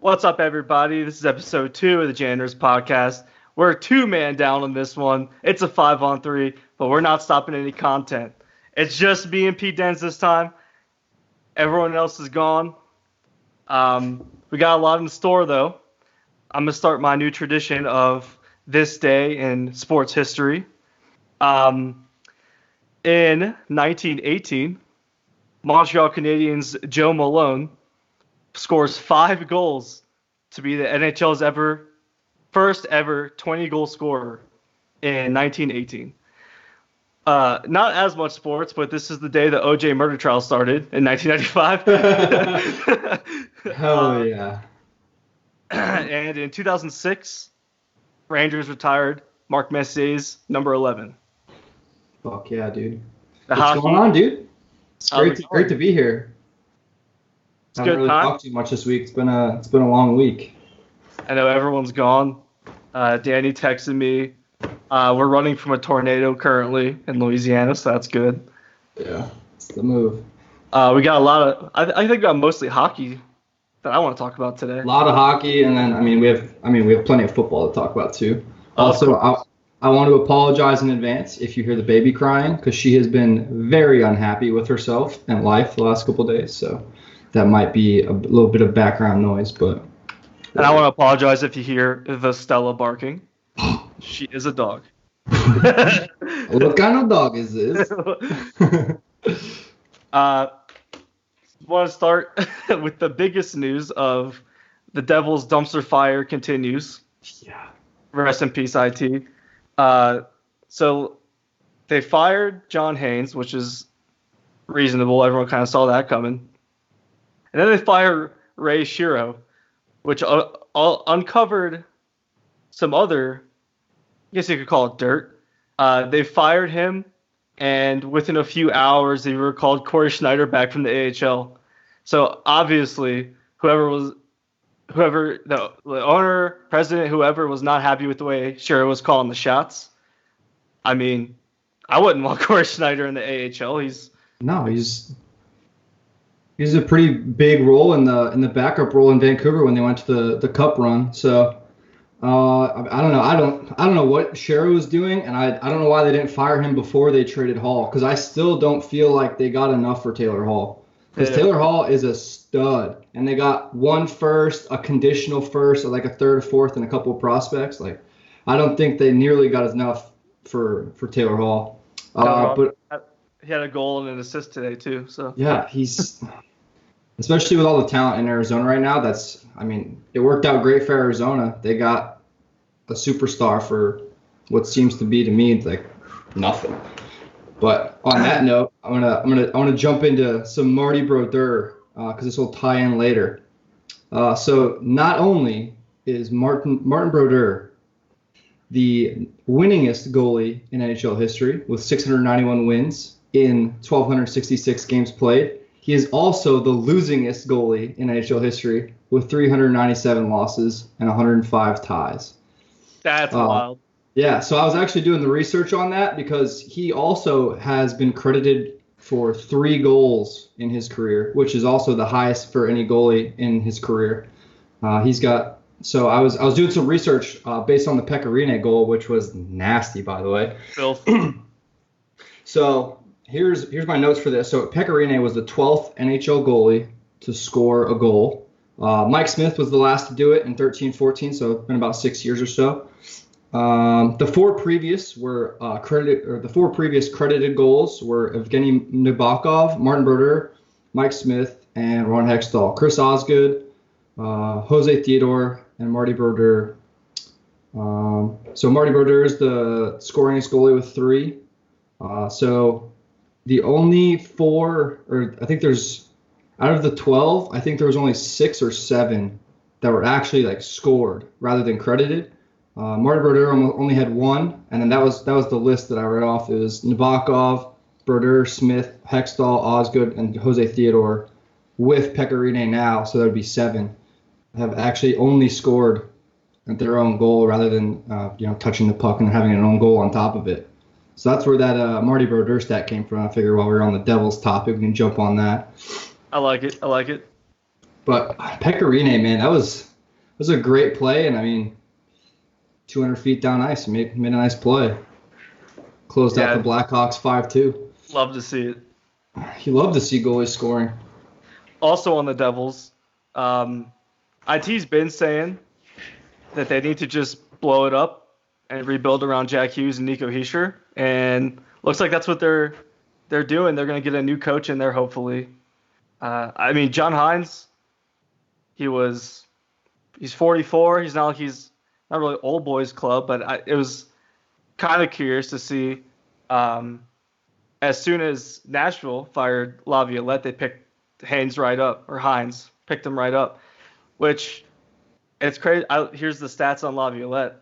What's up, everybody? This is episode 2 of the Janitors Podcast. We're a 2-man down on this one. It's a 5-on-3, but we're not stopping any content. It's just me and Pete Dens this time. Everyone else is gone. We got a lot in store, though. I'm going to start my new tradition of this day in sports history. In 1918, Montreal Canadiens' Joe Malone scores 5 goals to be the NHL's first ever 20-goal scorer in 1918. Not as much sports, but this is the day the OJ murder trial started in 1995. Hell yeah. And in 2006, Rangers retired Mark Messier's number 11. Fuck yeah, dude. What's going on, dude? It's great to be here. It's I haven't really talked too much this week. It's been a long week. I know everyone's gone. Danny texted me. We're running from a tornado currently in Louisiana, so that's good. Yeah, it's the move. We got a lot of. I think we got mostly hockey that I want to talk about today. A lot of hockey, and then we have plenty of football to talk about too. Also, I want to apologize in advance if you hear the baby crying, because she has been very unhappy with herself and life the last couple of days. So that might be a little bit of background noise, but. And I want to apologize if you hear the Stella barking. She is a dog. What kind of dog is this? Want to start with the biggest news of the Devils' dumpster fire continues. Yeah. Rest in peace, IT. So they fired John Haynes, which is reasonable. Everyone kind of saw that coming. And then they fired Ray Shero, which uncovered some other, I guess you could call it dirt. They fired him, and within a few hours, they recalled Corey Schneider back from the AHL. So obviously, whoever the owner, president, whoever was not happy with the way Shero was calling the shots. I mean, I wouldn't want Corey Schneider in the AHL. He's a pretty big role in the backup role in Vancouver when they went to the Cup run. So I don't know. I don't know what Shero was doing, and I don't know why they didn't fire him before they traded Hall, because I still don't feel like they got enough for Taylor Hall. Because Taylor Hall is a stud, and they got 1 first, a conditional first, like a 3rd, a 4th, and a couple of prospects. Like, I don't think they nearly got enough for Taylor Hall. But he had a goal and an assist today too. So yeah, he's especially with all the talent in Arizona right now. It worked out great for Arizona. They got a superstar for what seems to be, to me, like nothing. But on that note, I want to jump into some Marty Brodeur, because this will tie in later. So not only is Martin Brodeur the winningest goalie in NHL history with 691 wins in 1,266 games played, he is also the losingest goalie in NHL history with 397 losses and 105 ties. That's wild. Yeah, so I was actually doing the research on that, because he also has been credited for 3 goals in his career, which is also the highest for any goalie in his career. So I was doing some research based on the Pecorine goal, which was nasty, by the way. So here's my notes for this. So Pecorine was the 12th NHL goalie to score a goal. Mike Smith was the last to do it in 13-14, so it's been about 6 years or so. The 4 previous credited goals were Evgeny Nabokov, Martin Brodeur, Mike Smith, and Ron Hextall. Chris Osgood, Jose Theodore, and Marty Brodeur. So Marty Brodeur is the scoringest goalie with 3. So the only 4, or I think there's, out of the 12, I think there was only 6 or 7 that were actually like scored rather than credited. Marty Brodeur only had 1, and then that was the list that I read off. It was Nabokov, Brodeur, Smith, Hextall, Osgood, and Jose Theodore with Pecorine now, so that would be 7. Have actually only scored at their own goal rather than touching the puck and having an own goal on top of it. So that's where that Marty Brodeur stat came from. I figured while we were on the Devils topic, we can jump on that. I like it. But Pecorine, man, that was was a great play, and I mean, 200 feet down ice, made a nice play. Closed out the Blackhawks 5-2. Love to see it. You love to see goalies scoring. Also on the Devils, IT's been saying that they need to just blow it up and rebuild around Jack Hughes and Nico Hischier, and looks like that's what they're doing. They're going to get a new coach in there, hopefully. I mean, John Hines, he's 44. He's not like he's not really old boys club, but it was kind of curious to see. As soon as Nashville fired Laviolette, they picked Hines picked him right up, which it's crazy. Here's the stats on Laviolette.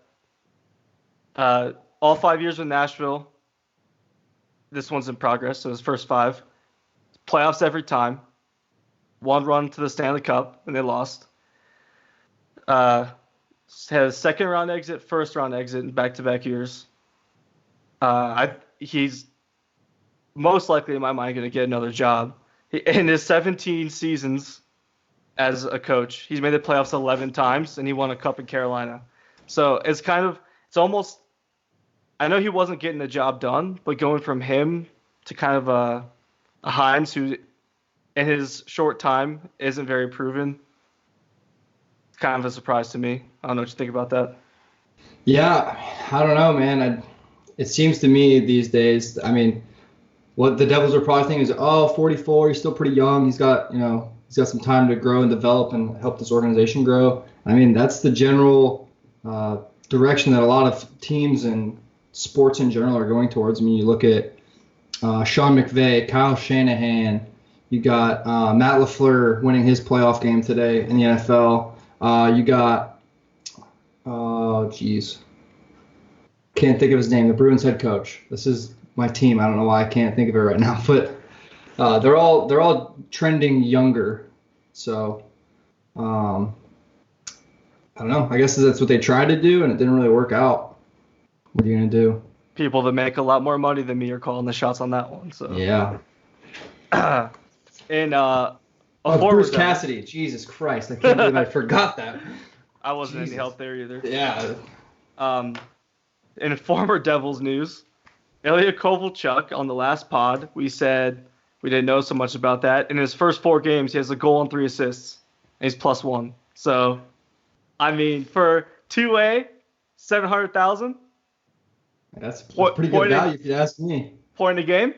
All 5 years with Nashville, this one's in progress, so his first 5. Playoffs every time. 1 run to the Stanley Cup, and they lost. Had a second round exit, first round exit in back-to-back years. He's most likely, in my mind, going to get another job. In his 17 seasons as a coach, he's made the playoffs 11 times, and he won a cup in Carolina. So it's almost, I know he wasn't getting the job done, but going from him to kind of a Hines who, in his short time, isn't very proven, it's kind of a surprise to me. I don't know what you think about that. Yeah, I don't know, man. It seems to me these days, I mean, what the Devils are probably thinking is, 44, he's still pretty young. He's got some time to grow and develop and help this organization grow. I mean, that's the general direction that a lot of teams and sports in general are going towards. I mean, you look at Sean McVay, Kyle Shanahan. You got Matt LaFleur winning his playoff game today in the NFL. You got, can't think of his name, the Bruins head coach. This is my team. I don't know why I can't think of it right now, but they're all trending younger. So I don't know. I guess that's what they tried to do, and it didn't really work out. What are you gonna do? People that make a lot more money than me are calling the shots on that one. So yeah. Bruce Cassidy. Jesus Christ! I can't believe I forgot that. I wasn't any help there either. Yeah. In former Devils news, Ilya Kovalchuk, on the last pod, we said we didn't know so much about that. In his first 4 games, he has a goal and 3 assists, and he's +1. So, I mean, for 2A, 700,000. That's pretty good value if you ask me. Point a game.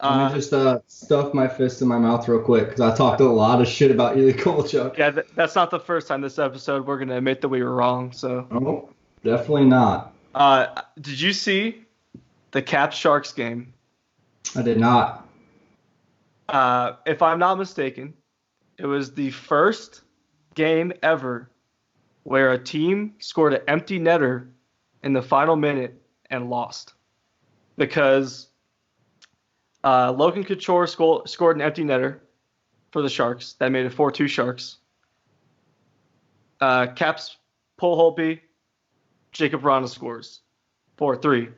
Let me just stuff my fist in my mouth real quick because I talked a lot of shit about Ilya Kovalchuk. Yeah, that's not the first time this episode we're going to admit that we were wrong. So. Oh, definitely not. Did you see the Caps Sharks game? I did not. If I'm not mistaken, it was the first game ever where a team scored an empty netter in the final minute and lost. Because Logan Couture scored an empty netter for the Sharks. That made it 4-2 Sharks. Caps pull Holtby. Jacob Rana scores 4-3.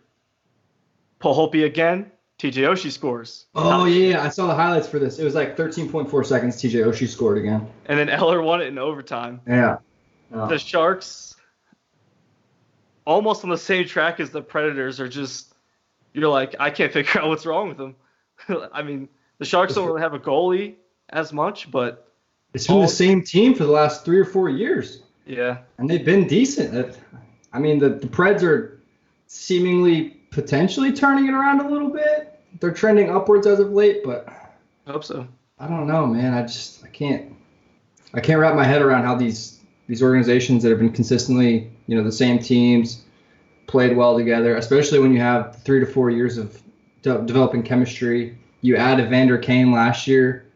Pull Holtby again. TJ Oshie scores. Oh, yeah. I saw the highlights for this. It was like 13.4 seconds. TJ Oshie scored again. And then Eller won it in overtime. Yeah. The Sharks, almost on the same track as the Predators, are just, you're like, I can't figure out what's wrong with them. I mean, the Sharks don't really have a goalie as much, but it's been the same team for the last 3 or 4 years. Yeah. And they've been decent. I mean, the Preds are seemingly potentially turning it around a little bit. They're trending upwards as of late, but I hope so. I don't know, man. I can't wrap my head around how these organizations that have been consistently, the same teams played well together, especially when you have 3 to 4 years of developing chemistry. You add Evander Kane last year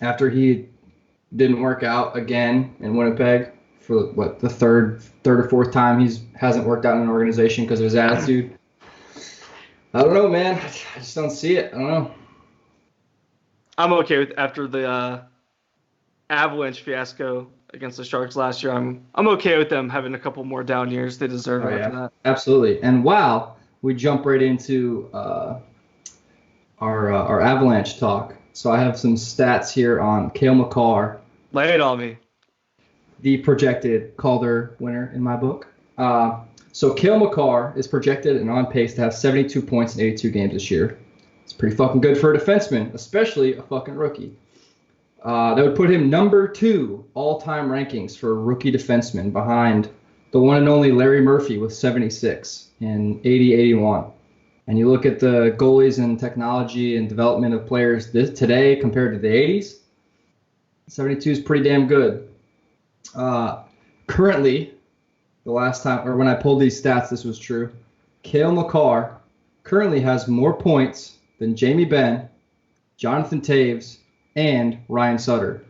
after he didn't work out again in Winnipeg for the third or fourth time hasn't worked out in an organization because of his attitude. I don't know, man. I just don't see it. I don't know. I'm okay with after the Avalanche fiasco against the Sharks last year. I'm okay with them having a couple more down years. They deserve it after that. Absolutely. And wow, we jump right into our Avalanche talk. So I have some stats here on Cale Makar. Lay it on me. the projected Calder winner in my book. So Cale Makar is projected and on pace to have 72 points in 82 games this year. It's pretty fucking good for a defenseman, especially a fucking rookie. That would put him number 2 all-time rankings for rookie defenseman behind the one and only Larry Murphy with 76 in 80-81. And you look at the goalies and technology and development of players today compared to the 80s, 72 is pretty damn good. Currently, the last time, or when I pulled these stats, this was true. Cale Makar currently has more points than Jamie Benn, Jonathan Taves, and Ryan Sutter.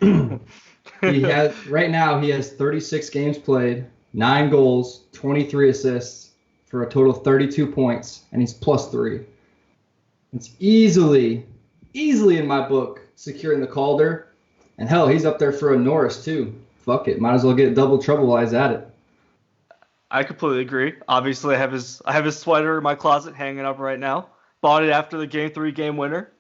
Right now he has 36 games played, 9 goals, 23 assists for a total of 32 points, and he's +3. It's easily in my book securing the Calder, and hell, he's up there for a Norris too. Fuck it, might as well get double trouble while he's at it. I completely agree. Obviously, I have his sweater in my closet hanging up right now. Bought it after the Game 3 game winner.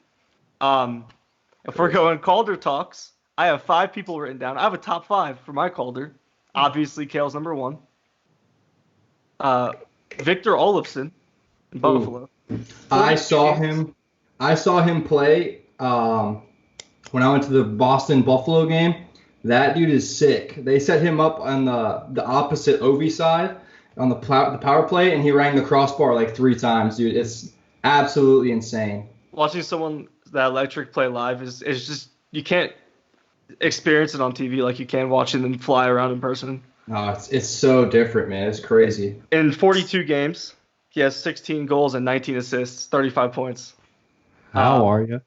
If we're going Calder talks, I have 5 people written down. I have a top 5 for my Calder. Obviously, Cale's number 1. Victor Olofsson in Buffalo. I saw him play when I went to the Boston-Buffalo game. That dude is sick. They set him up on the opposite Ovi side on the power play, and he rang the crossbar like 3 times, dude. It's absolutely insane. Watching someone that electric play live is just, you can't experience it on TV like you can watching them fly around in person. No, it's so different, man. It's crazy. In 42 games, he has 16 goals and 19 assists, 35 points. How are you?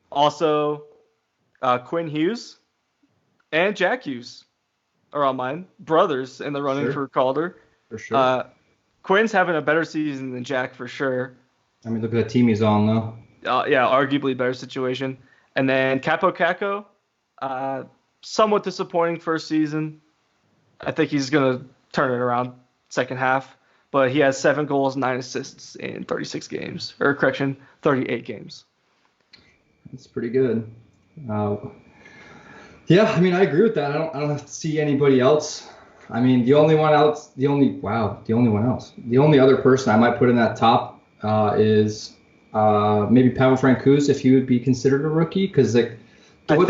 Also, Quinn Hughes and Jack Hughes are on mine. Brothers in the running for Calder. For sure. Quinn's having a better season than Jack for sure. I mean, look at the team he's on, though. Yeah, arguably better situation. And then Capo Caco, somewhat disappointing first season. I think he's going to turn it around second half. But he has 7 goals, 9 assists in 36 games. Or, correction, 38 games. That's pretty good. Yeah, I mean, I agree with that. I don't see anybody else. I mean, the only other person I might put in that top is maybe Pavel Francouz, if he would be considered a rookie, because like what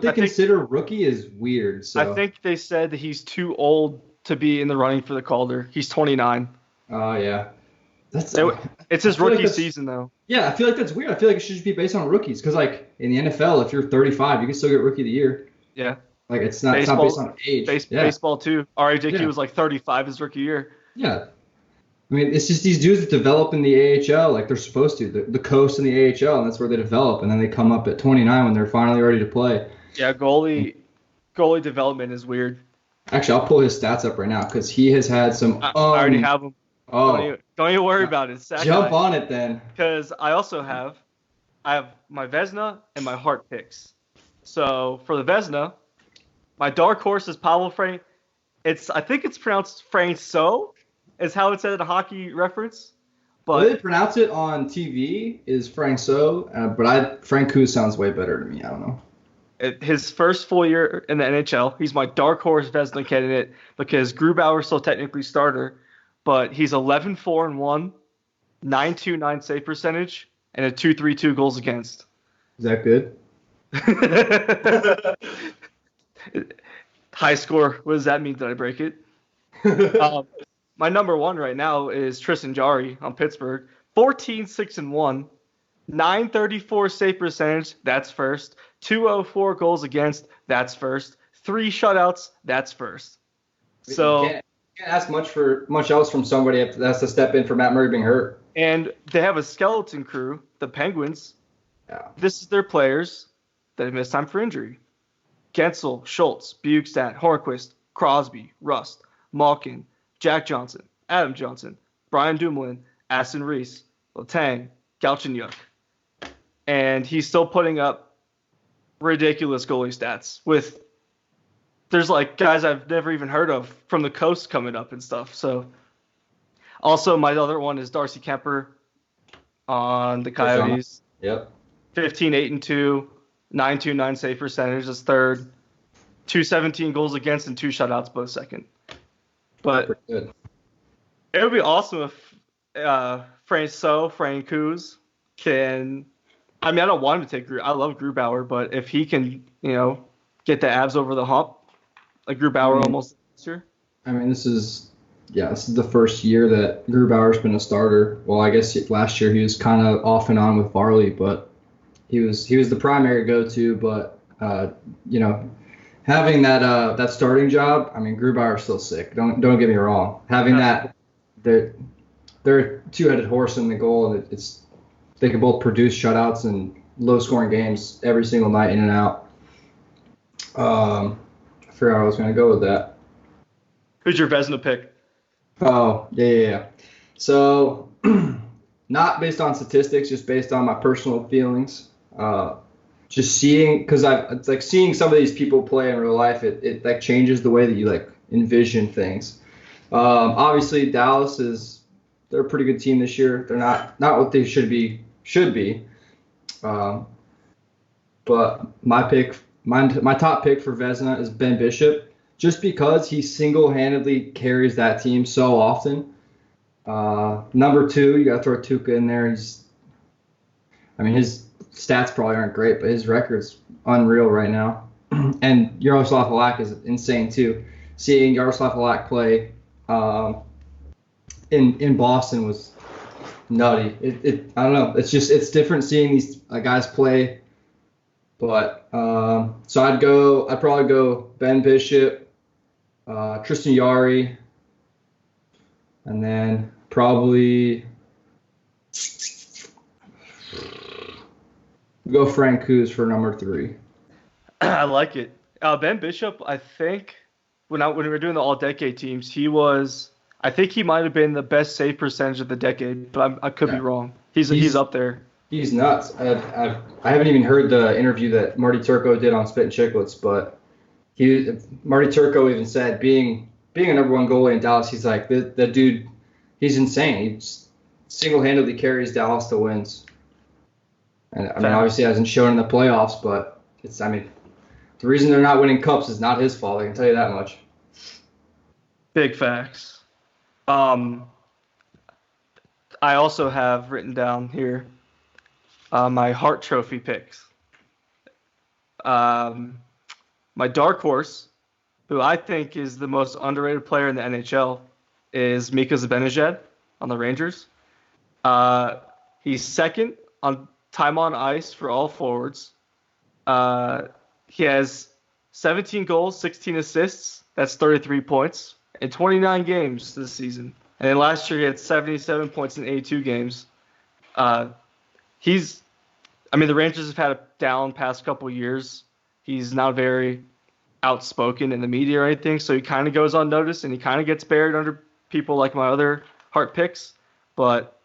they consider rookie is weird. So I think they said that he's too old to be in the running for the Calder. He's 29. Oh yeah, it's his rookie season though. Yeah, I feel like that's weird. I feel like it should just be based on rookies, because like in the NFL, if you're 35, you can still get rookie of the year. Yeah. Like it's not based on age. Baseball too. RAJQ was like 35 his rookie year. Yeah. I mean, it's just these dudes that develop in the AHL like they're supposed to. The coast in the AHL, and that's where they develop, and then they come up at 29 when they're finally ready to play. Yeah, goalie development is weird. Actually, I'll pull his stats up right now because he has had some. I already have them. Oh, don't even worry about it. Jump on it then. Because I have my Vezina and my Hart picks. So for the Vezina, my dark horse is Pavel Frank. I think it's pronounced Francouz, is how it's said in a hockey reference. But the way they pronounce it on TV is Francouz, but Francouz sounds way better to me. I don't know. His first full year in the NHL, he's my dark horse Vezina candidate because Grubauer's still technically starter, but he's 11-4-1, 9.29 save percentage, and a 2.32 goals against. Is that good? High score. What does that mean? Did I break it? My number 1 right now is Tristan Jarry on Pittsburgh. 14-6-1, 9.34 save percentage. That's first. 2.04 goals against. That's first. 3 shutouts. That's first. So you can't ask much else from somebody if that's to step in for Matt Murray being hurt. And they have a skeleton crew, the Penguins. Yeah. This is their players that have missed time for injury. Gensel, Schultz, Bukestad, Hornquist, Crosby, Rust, Malkin, Jack Johnson, Adam Johnson, Brian Dumoulin, Aston Reese, Letang, Galchenyuk. And he's still putting up ridiculous goalie stats there's like guys I've never even heard of from the coast coming up and stuff. So also my other one is Darcy Kemper on the Coyotes. Yep. 15-8-2, .929 save percentage is third. 217 goals against and 2 shutouts, both second. But Pretty good. it would be awesome if Frank Kuz can. I mean, I don't want him to take I love Grubauer, but if he can, get the abs over the hump, like Grubauer almost this year. I mean, this is the first year that Grubauer's been a starter. Well, I guess last year he was kind of off and on with Varley, but he was the primary go-to. But having that starting job, I mean, Grubauer's still sick. Don't get me wrong. Having that, they're a two-headed horse in the goal, and they can both produce shutouts and low-scoring games every single night in and out. I forgot I was going to go with that. Who's your Vezina pick? Oh, yeah. So, not based on statistics, just based on my personal feelings. Just seeing, because it's like seeing some of these people play in real life, it like changes the way that you like envision things. Obviously, Dallas they're a pretty good team this year. They're not what they should be. But my top pick for Vezina is Ben Bishop, just because he single-handedly carries that team so often. Number 2, you got to throw Tuca in there. His stats probably aren't great, but his record's unreal right now. And Yaroslav Halak is insane too. Seeing Yaroslav Halak play in Boston was nutty. I don't know. It's different seeing these guys play. But so I'd probably go Ben Bishop, Tristan Yari, and then probably go Frank Kuz for number 3. I like it. Ben Bishop, I think when we were doing the all-decade teams, I think he might have been the best save percentage of the decade, but I could be wrong. He's up there. He's nuts. I haven't even heard the interview that Marty Turco did on Spit and Chicklets, but Marty Turco even said being a number 1 goalie in Dallas, he's like, that dude, he's insane. He just single-handedly carries Dallas to wins. And I mean, obviously, hasn't shown in the playoffs, but the reason they're not winning cups is not his fault. I can tell you that much. Big facts. I also have written down here my Hart Trophy picks. My dark horse, who I think is the most underrated player in the NHL, is Mika Zibanejad on the Rangers. He's second on time on ice for all forwards. He has 17 goals, 16 assists. That's 33 points in 29 games this season. And then last year he had 77 points in 82 games. The Rangers have had a down past couple years. He's not very outspoken in the media or anything, so he kind of goes unnoticed and he kind of gets buried under people like my other Hart picks. But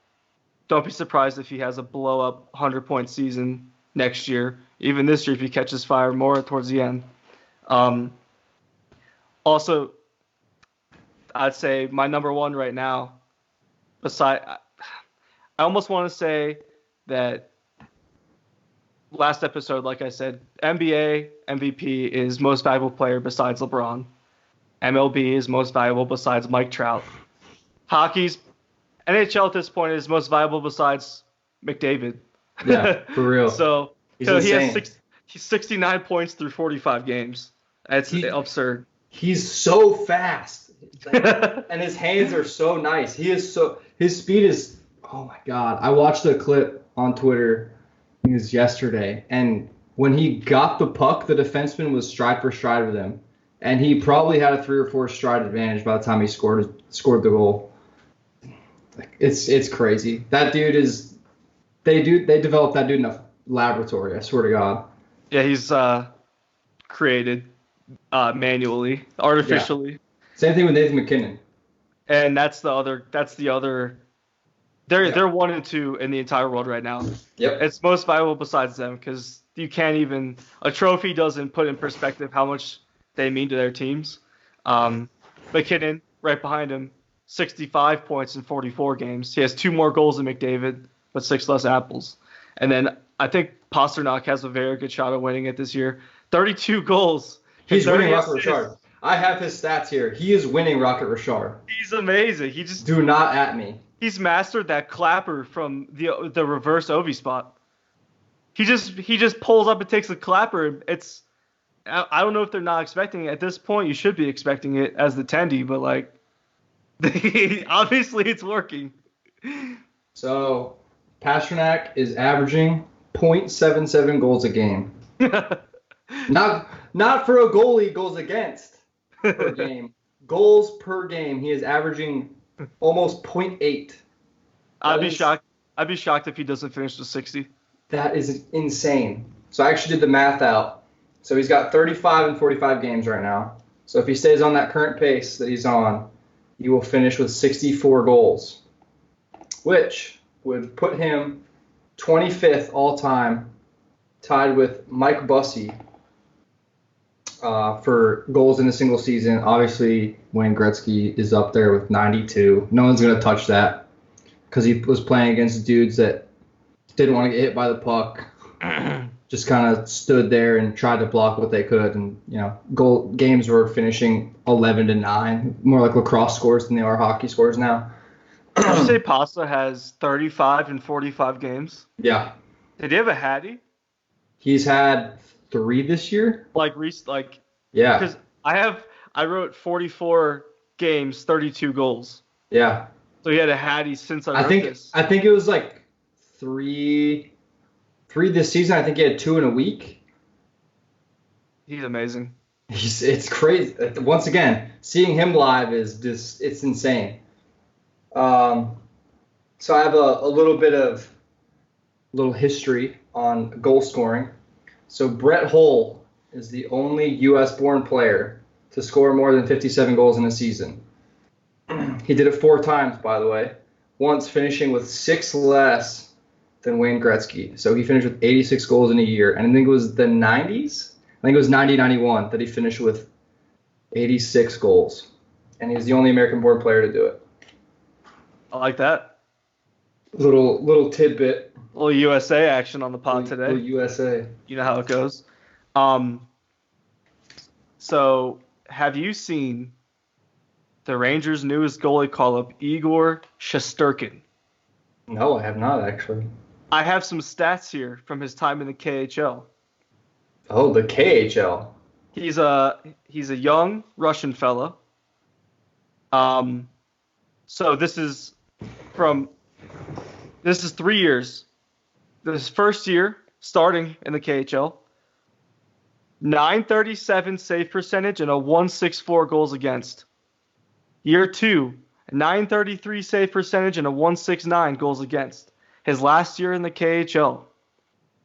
don't be surprised if he has a blow-up 100-point season next year, even this year if he catches fire more towards the end. Also, I'd say my number 1 right now, I almost want to say that last episode, like I said, NBA MVP is most valuable player besides LeBron. MLB is most valuable besides Mike Trout. Hockey's NHL at this point is most valuable besides McDavid. Yeah, for real. so he has 69 points through 45 games. That's absurd. He's so fast, and his hands are so nice. His speed is, oh my God. I watched a clip on Twitter. It was yesterday, and when he got the puck, the defenseman was stride for stride with him, and he probably had a 3 or 4 stride advantage by the time he scored the goal. It's crazy. That dude is. They developed that dude in a laboratory. I swear to God. Yeah, he's created manually, artificially. Yeah. Same thing with Nathan McKinnon. And that's the other. They're 1 and 2 in the entire world right now. Yep. It's most valuable besides them because you can't even a trophy doesn't put in perspective how much they mean to their teams. McKinnon right behind him, 65 points in 44 games. He has 2 more goals than McDavid, but 6 less apples. And then I think Pasternak has a very good shot of winning it this year. 32 goals. He's winning Rocket assists. Richard. I have his stats here. He is winning Rocket Richard. He's amazing. Do not at me. He's mastered that clapper from the reverse Ovi spot. He just pulls up and takes the clapper. I don't know if they're not expecting it. At this point, you should be expecting it as the tendy, but like obviously it's working. So Pasternak is averaging .77 goals a game. Not for a goalie, goals against per game. Goals per game. He is averaging almost .8. I'd be shocked. I'd be shocked if he doesn't finish with 60. That is insane. So I actually did the math out. So he's got 35 and 45 games right now. So if he stays on that current pace that he's on, he will finish with 64 goals, which would put him 25th all time, tied with Mike Bussey for goals in a single season. Obviously, Wayne Gretzky is up there with 92. No one's going to touch that because he was playing against dudes that didn't want to get hit by the puck, just kind of stood there and tried to block what they could. And, games were finishing 11-9, more like lacrosse scores than they are hockey scores now. Did you say Pasta has 35 and 45 games? Yeah. Did he have a Hattie? He's had 3 this year. Yeah. Because I wrote 44 games, 32 goals. Yeah. So he had a Hattie since I wrote this. I think it was like 3 this season. I think he had 2 in a week. He's amazing. It's crazy. Once again, seeing him live is just, it's insane. So I have a little history on goal scoring. So Brett Hull is the only U.S.-born player to score more than 57 goals in a season. He did it 4 times, by the way, once finishing with 6 less than Wayne Gretzky. So he finished with 86 goals in a year. And I think it was the 90s. I think it was 90-91 that he finished with 86 goals. And he was the only American-born player to do it. I like that. Little tidbit. A little USA action on the pod today. Little USA. You know how it goes. So have you seen the Rangers' newest goalie call-up, Igor Shesterkin? No, I have not, actually. I have some stats here from his time in the KHL. Oh, the KHL. He's a young Russian fella. So this is 3 years. This first year starting in the KHL. 937 save percentage and a 164 goals against. Year 2, 933 save percentage and a 169 goals against. His last year in the KHL,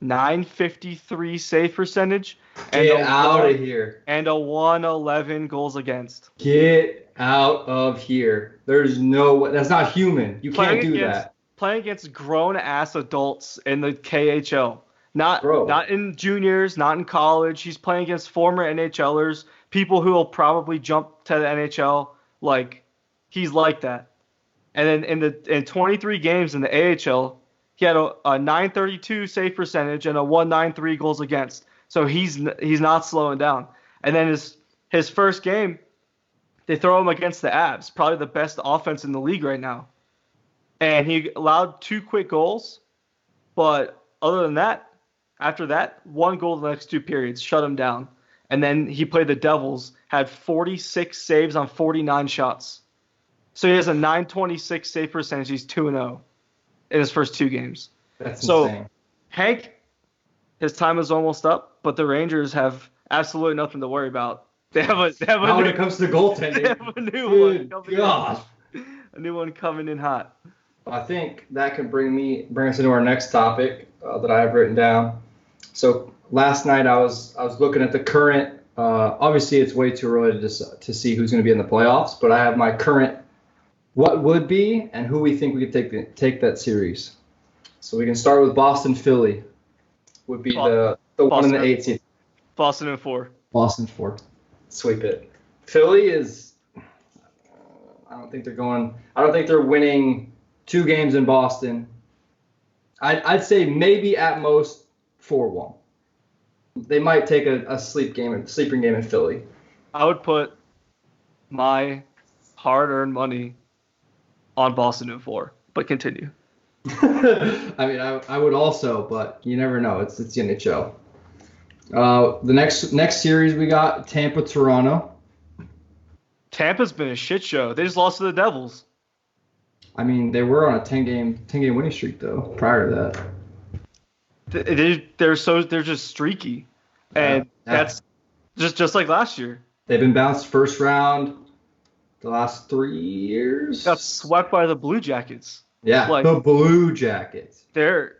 953 save percentage and Get out of here. And a 111 goals against. Get out of here. There's no way. That's not human. You can't do that. Playing against grown-ass adults in the KHL. Not in juniors, not in college. He's playing against former NHLers, people who will probably jump to the NHL. Like, he's like that. And then in 23 games in the AHL, he had a 932 save percentage and a 193 goals against. So he's not slowing down. And then his first game, they throw him against the Avs, probably the best offense in the league right now. And he allowed 2 quick goals, but other than that, after that, 1 goal in the next 2 periods, shut him down. And then he played the Devils, had 46 saves on 49 shots. So he has a 926 save percentage. He's 2-0 in his first 2 games. That's insane. Hank, his time is almost up, but the Rangers have absolutely nothing to worry about. They have when it comes to goaltending. They have a new one coming gosh. in. A new one coming in hot. I think that can bring us into our next topic that I have written down. So last night I was looking at the current. Obviously, it's way too early to see who's going to be in the playoffs, but I have my current what would be and who we think we could take that series. So we can start with Boston Philly. Would be the one in the 18th. Boston in 4. Boston 4. Sweep it. Philly is. I don't think they're winning 2 games in Boston. I'd say maybe at most 4-1. They might take a sleeping game in Philly. I would put my hard-earned money on Boston in 4, but continue. I mean, I would also, but you never know. It's the NHL. The next series we got Tampa Toronto. Tampa's been a shit show. They just lost to the Devils. I mean, they were on a 10-game winning streak though prior to that. They're just streaky, and that's just like last year. They've been bounced first round the last 3 years. Got swept by the Blue Jackets. Yeah, like, the Blue Jackets. They're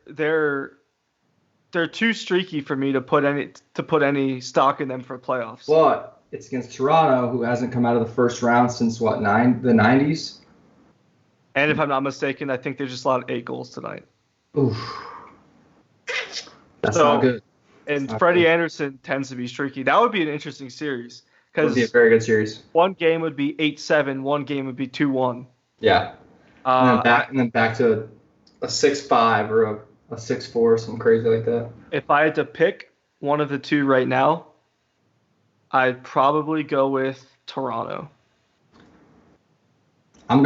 too streaky for me to put any stock in them for playoffs. But it's against Toronto, who hasn't come out of the first round since the 90s. And if I'm not mistaken, I think they just allowed 8 goals tonight. Oof. That's not good. And Freddie Anderson tends to be streaky. That would be an interesting series. It would be a very good series. One game would be 8-7. One game would be 2-1. Yeah. And then back to a 6-5 or a 6-4, something crazy like that. If I had to pick one of the two right now, I'd probably go with Toronto. I'd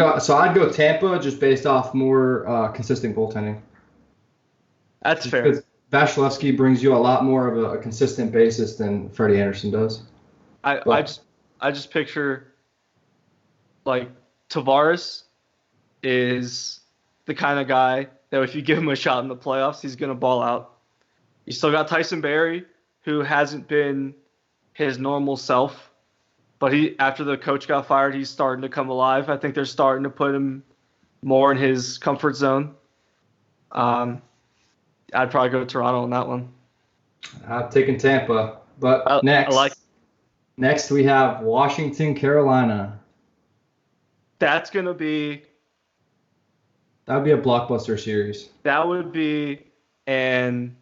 go Tampa just based off more consistent goaltending. That's fair. Because Vasilevsky brings you a lot more of a consistent basis than Freddie Anderson does. I just picture like Tavares is the kind of guy that if you give him a shot in the playoffs, he's gonna ball out. You still got Tyson Barrie, who hasn't been his normal self, but after the coach got fired, he's starting to come alive. I think they're starting to put him more in his comfort zone. I'd probably go Toronto on that one. I'm taking Tampa. But next we have Washington, Carolina. That would be a blockbuster series. That would be an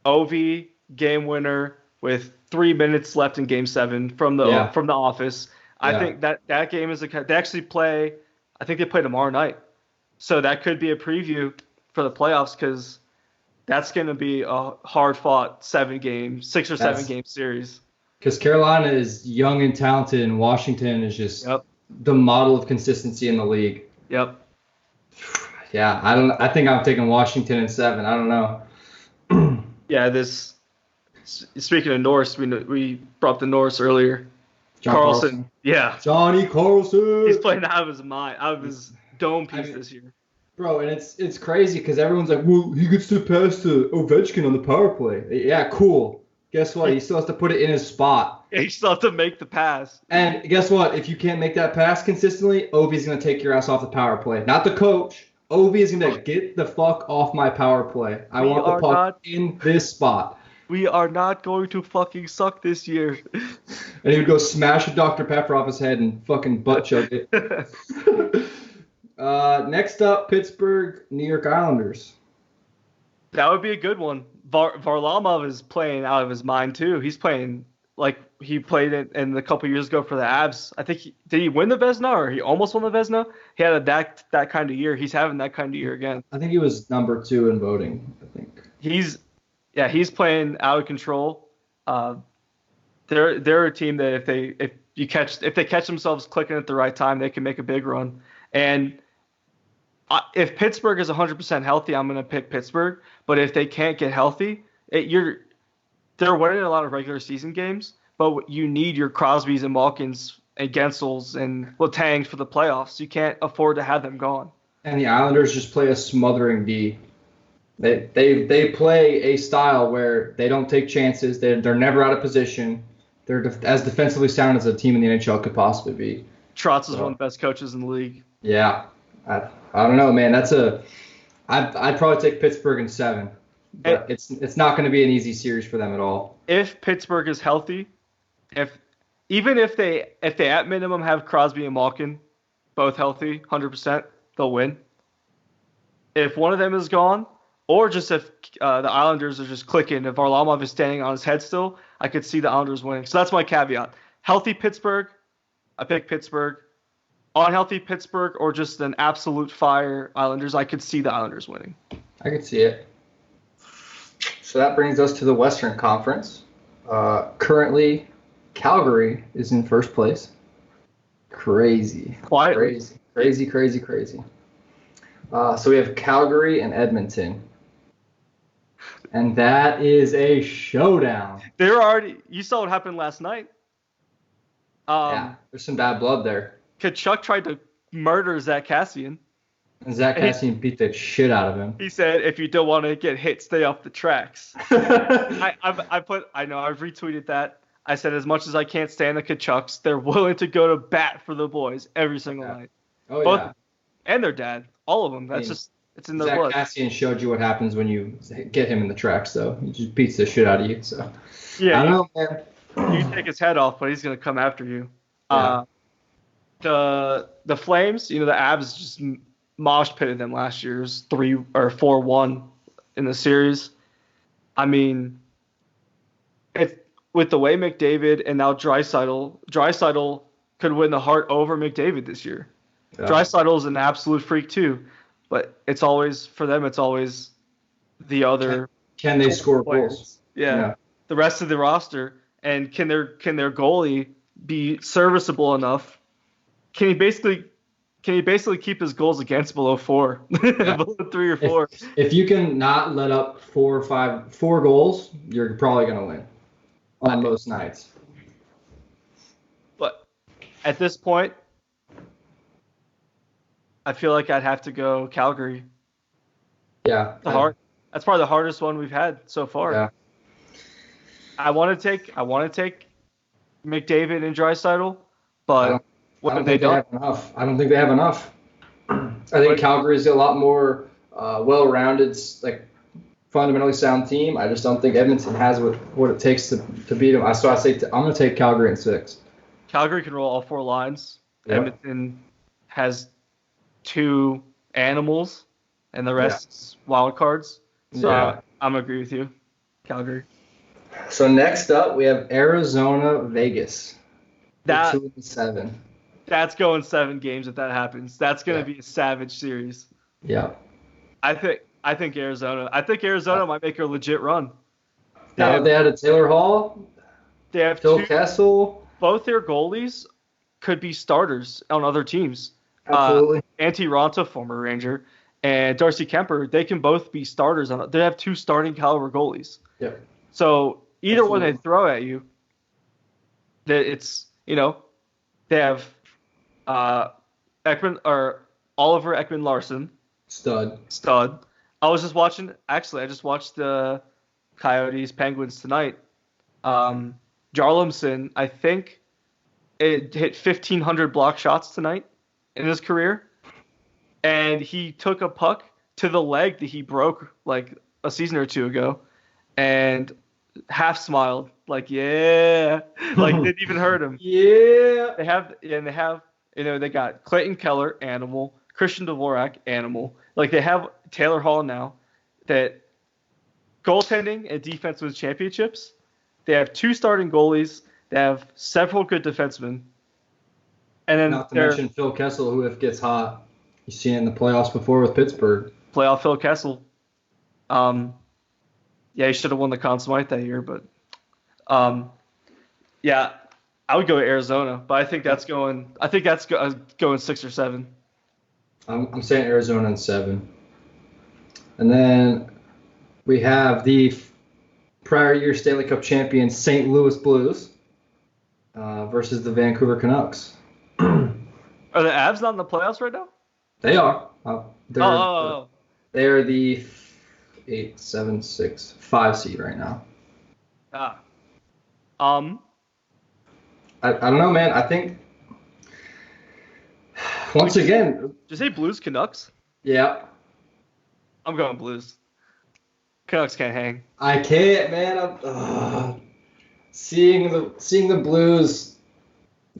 OV game winner with 3 minutes left in Game 7 from the office. I think that game is they actually play. I think they play tomorrow night, so that could be a preview for the playoffs because that's going to be a hard-fought 6 or 7 game series. Because Carolina is young and talented, and Washington is just the model of consistency in the league. Yep. Yeah, I think I'm taking Washington in 7. I don't know. Yeah, speaking of Norris, we brought up the Norris earlier. John Carlson. Yeah. Johnny Carlson. He's playing out of his mind, out of his dome piece this year. Bro, and it's crazy because everyone's like, well, he gets to pass to Ovechkin on the power play. Yeah, cool. Guess what? He still has to put it in his spot. Yeah, he still has to make the pass. And guess what? If you can't make that pass consistently, Ovi's going to take your ass off the power play. Not the coach. Ovi is going to get the fuck off my power play. I want the puck in this spot. We are not going to fucking suck this year. And he would go smash a Dr. Pepper off his head and fucking butt chug it. Next up, Pittsburgh, New York Islanders. That would be a good one. Varlamov is playing out of his mind too. He's playing like he played in a couple years ago for the Avs. I think did he win the Vezina or he almost won the Vezina? He had that kind of year. He's having that kind of year again. I think he was number 2 in voting. I think he's playing out of control. They're a team that if they catch themselves clicking at the right time, they can make a big run. And if Pittsburgh is 100% healthy, I'm going to pick Pittsburgh. But if they can't get healthy, they're winning a lot of regular season games, but you need your Crosbys and Malkins and Gensels and Letangs for the playoffs. You can't afford to have them gone. And the Islanders just play a smothering D. They play a style where they don't take chances. They're never out of position. They're as defensively sound as a team in the NHL could possibly be. Trotz is one of the best coaches in the league. Yeah. I don't know, man. I'd probably take Pittsburgh in 7. But it's not going to be an easy series for them at all. If Pittsburgh is healthy, even if they at minimum have Crosby and Malkin both healthy, 100%, they'll win. If one of them is gone, or just if the Islanders are just clicking, if Varlamov is standing on his head still, I could see the Islanders winning. So that's my caveat. Healthy Pittsburgh, I pick Pittsburgh. Unhealthy Pittsburgh or just an absolute fire Islanders, I could see the Islanders winning. I could see it. So that brings us to the Western Conference. Currently, Calgary is in first place. Crazy. Quietly. Crazy. So we have Calgary and Edmonton. And that is a showdown. You saw what happened last night. Yeah, there's some bad blood there. Kachuk tried to murder Zach Cassian. And Zach Cassian beat the shit out of him. He said, if you don't want to get hit, stay off the tracks. I've retweeted that. I said, as much as I can't stand the Kachucks, they're willing to go to bat for the boys every single night. Oh, Both, yeah. And their dad. All of them. It's in their blood. Zach Cassian showed you what happens when you get him in the tracks, though. He just beats the shit out of you. So yeah, I don't know, man. You take his head off, but he's going to come after you. Yeah. The Flames, the Avs just mosh pitted them last year. It was 4-1 in the series. I mean, with the way McDavid and now Draisaitl could win the Hart over McDavid this year. Yeah. Draisaitl is an absolute freak too, but it's always the other. Can they score goals? Yeah. The rest of the roster, and can their goalie be serviceable enough? Can he basically keep his goals against below 4, below 3 or 4? If you can not let up 4 goals, you're probably gonna win on most nights. But at this point, I feel like I'd have to go Calgary. Yeah. That's probably the hardest one we've had so far. Yeah. I want to take McDavid and Draisaitl, but I don't think they have enough. I think Calgary's a lot more well-rounded, like fundamentally sound team. I just don't think Edmonton has what it takes to beat them. So I'm going to take Calgary in 6. Calgary can roll all 4 lines. Yep. Edmonton has 2 animals, and the rest wild cards. So I'm going to agree with you. Calgary. So next up, we have Arizona, Vegas. 2-7. That's going 7 games if that happens. That's going to be a savage series. Yeah. I think Arizona. Might make a legit run. They had a Taylor Hall. They have Phil Kessel. Both their goalies could be starters on other teams. Absolutely. Antti Raanta, former Ranger, and Darcy Kemper, they can both be starters. They have 2 starting caliber goalies. Yeah. So either one they throw at you, it's they have Ekman or Oliver Ekman-Larsson. Stud. I just watched the Coyotes Penguins tonight. Jarlumson, I think it hit 1,500 block shots tonight in his career. And he took a puck to the leg that he broke like a season or 2 ago and half smiled like, yeah, like didn't even hurt him. Yeah. They got Clayton Keller, animal, Christian Dvorak, animal. Like they have Taylor Hall now that goaltending and defense wins championships. They have 2 starting goalies. They have several good defensemen. And then not to mention Phil Kessel, who if gets hot, you've seen it in the playoffs before with Pittsburgh. Playoff Phil Kessel. He should have won the Conn Smythe that year, but I would go to Arizona, but I think that's going 6 or 7. I'm saying Arizona in 7. And then we have the prior year Stanley Cup champion St. Louis Blues versus the Vancouver Canucks. Are the Avs not in the playoffs right now? They are. They are the 8, 7, 6, 5 seed right now. I don't know, man. I think once again. Did you say Blues Canucks? Yeah. I'm going Blues. Canucks can't hang. I can't, man. I'm seeing the Blues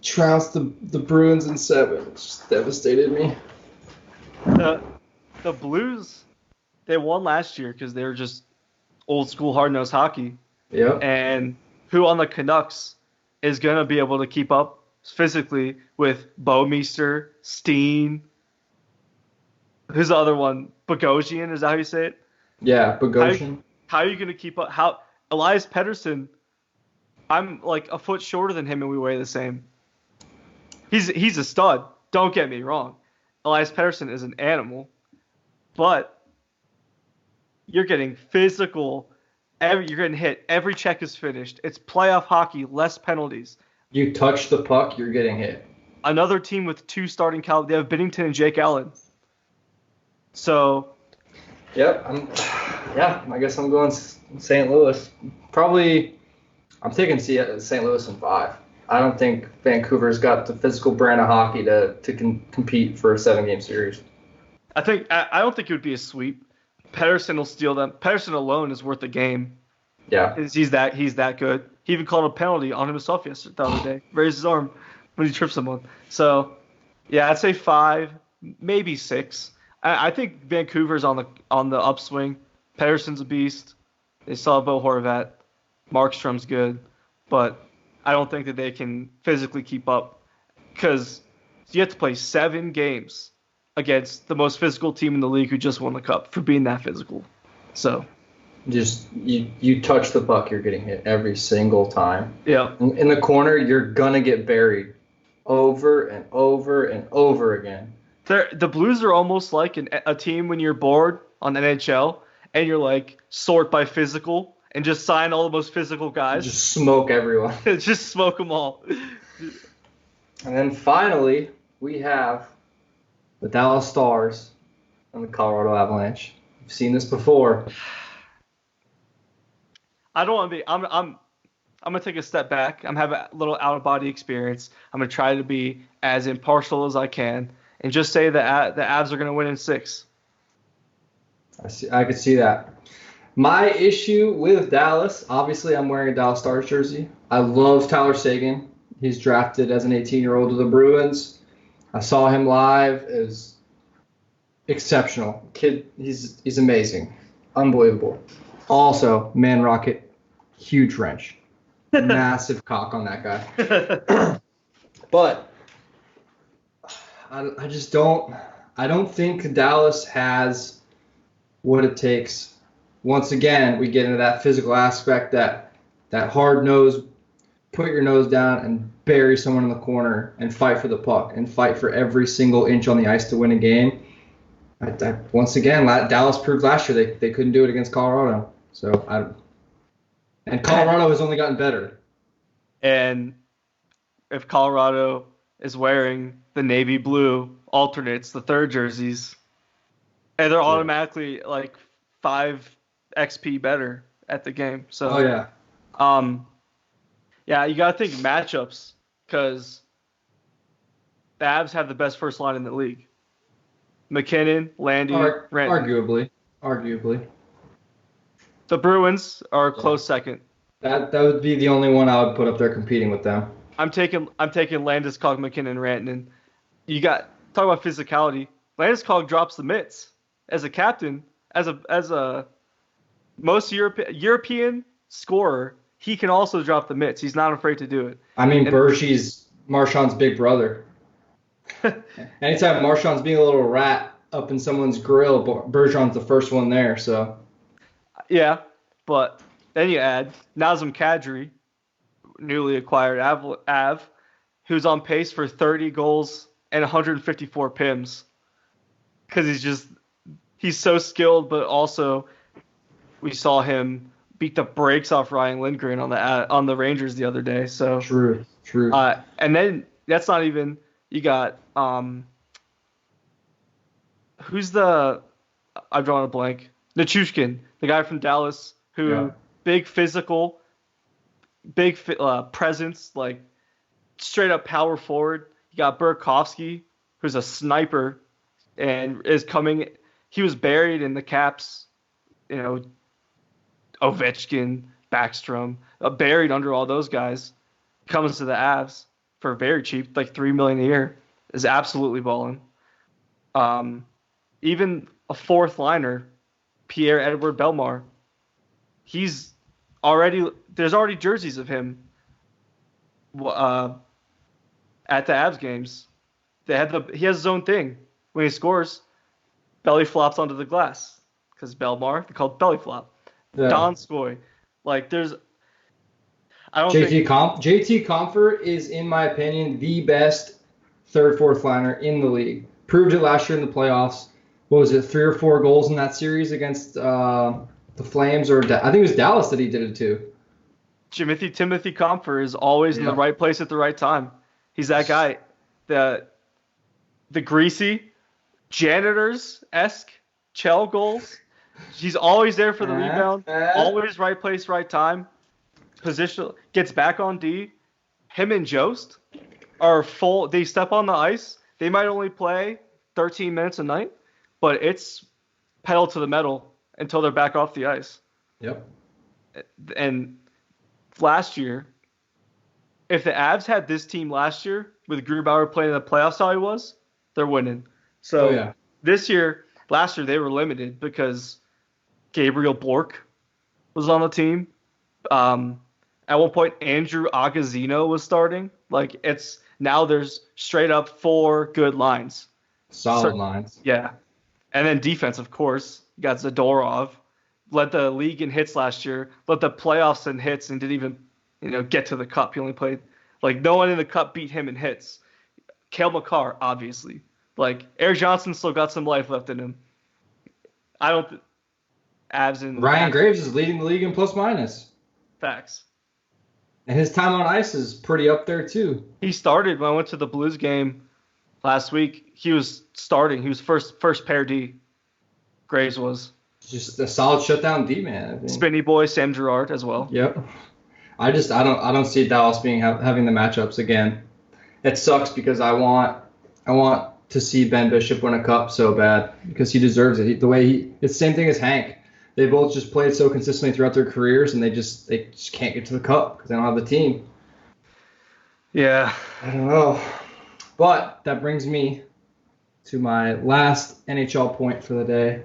trounce the Bruins in 7 just devastated me. The Blues, they won last year because they were just old school hard-nosed hockey. Yeah. And who on the Canucks is going to be able to keep up physically with Bouwmeester, Steen? Who's the other one? Bogosian, is that how you say it? Yeah, Bogosian. How are you going to keep up? How Elias Pettersson, I'm like a foot shorter than him and we weigh the same. He's a stud. Don't get me wrong. Elias Pettersson is an animal, but you're getting physical. You're getting hit. Every check is finished. It's playoff hockey, less penalties. You touch the puck, you're getting hit. Another team with 2 starting caliber. They have Binnington and Jake Allen. So. Yep. I guess I'm going St. Louis. Probably, I'm taking St. Louis in 5. I don't think Vancouver's got the physical brand of hockey to compete for a 7-game series. I don't think it would be a sweep. Pettersson will steal them. Pettersson alone is worth a game. Yeah. He's that good. He even called a penalty on himself yesterday, the other day. Raised his arm when he tripped someone. So, yeah, I'd say 5, maybe 6. I think Vancouver's on the upswing. Pettersson's a beast. They saw Bo Horvat. Markstrom's good, but I don't think that they can physically keep up because you have to play 7 games against the most physical team in the league who just won the cup for being that physical. So just you touch the puck, you're getting hit every single time. Yeah. In the corner, you're gonna get buried over and over and over again. The Blues are almost like a team when you're bored on NHL and you're like sort by physical and just sign all the most physical guys. Just smoke everyone. Just smoke them all. And then finally, we have the Dallas Stars and the Colorado Avalanche. You've seen this before. I don't want to be. I'm gonna take a step back. I'm having a little out of body experience. I'm gonna try to be as impartial as I can and just say that the Avs are gonna win in 6. I could see that. My issue with Dallas, obviously, I'm wearing a Dallas Stars jersey. I love Tyler Seguin. He's drafted as an 18-year-old to the Bruins. I saw him live. It was exceptional. Kid, he's amazing. Unbelievable. Also, Man Rocket, huge wrench. Massive cock on that guy. But I just don't think Dallas has what it takes. Once again, we get into that physical aspect, that hard nose, put your nose down and bury someone in the corner and fight for the puck and fight for every single inch on the ice to win a game. Once again, Dallas proved last year they couldn't do it against Colorado. And Colorado has only gotten better. And if Colorado is wearing the navy blue alternates, the 3rd jerseys, and they're automatically like 5 XP better at the game. So yeah, you gotta think matchups because the Avs have the best first line in the league. McKinnon, Landy, Renton. Arguably. The Bruins are a close second. That would be the only one I would put up there competing with them. I'm taking Landeskog, McKinnon, Rantanen. You got talk about physicality. Landeskog drops the mitts as a captain, as a most European scorer. He can also drop the mitts. He's not afraid to do it. I mean, Bergey's Marchand's big brother. Anytime Marchand's being a little rat up in someone's grill, Bergeron's the first one there. So. Yeah, but then you add Nazem Kadri, newly acquired Av, who's on pace for 30 goals and 154 PIMs. Because he's so skilled, but also we saw him beat the brakes off Ryan Lindgren on the Rangers the other day. So true. And then that's not even you got who's the I've drawn a blank. Nichushkin, the guy from Dallas who big physical, big presence, like straight up power forward. You got Burakovsky, who's a sniper and is coming. He was buried in the Caps, Ovechkin, Backstrom, buried under all those guys. Comes to the Avs for very cheap, like $3 million a year, is absolutely balling. Even a 4th liner, Pierre-Edouard Bellemare, there's already jerseys of him at the Avs games. He has his own thing. When he scores, belly flops onto the glass because Bellemare, they call it belly flop. Yeah. Donskoy. Like there's, I don't JT Comfort is, in my opinion, the best third, fourth liner in the league. Proved it last year in the playoffs. What was it, 3 or 4 goals in that series against the Flames? Or I think it was Dallas that he did it to. Timothy Comfer is always in the right place at the right time. He's that guy. The greasy, janitors-esque Chell goals. He's always there for the rebound. Always right place, right time. Position, gets back on D. Him and Jost are full. They step on the ice. They might only play 13 minutes a night, but it's pedal to the metal until they're back off the ice. Yep. And last year, if the Avs had this team last year with Grubauer playing in the playoffs how he was, they're winning. So last year they were limited because Gabriel Bork was on the team. At one point, Andrew Agazino was starting. Like now there's straight up 4 good lines. Solid lines. Yeah. And then defense, of course. You got Zadorov. Led the league in hits last year. Led the playoffs in hits and didn't even get to the cup. He only played no one in the cup beat him in hits. Cale Makar, obviously. Eric Johnson still got some life left in him. Ryan Graves is leading the league in plus minus. Facts. And his time on ice is pretty up there too. He started when I went to the Blues game last week. He was starting. He was first pair D. Graves was. Just a solid shutdown D man. I think. Spinny boy Sam Girard as well. Yep. I don't see Dallas having the matchups again. It sucks because I want to see Ben Bishop win a cup so bad because he deserves it. It's the same thing as Hank. They both just played so consistently throughout their careers, and they just can't get to the cup because they don't have the team. Yeah. I don't know. But that brings me to my last NHL point for the day.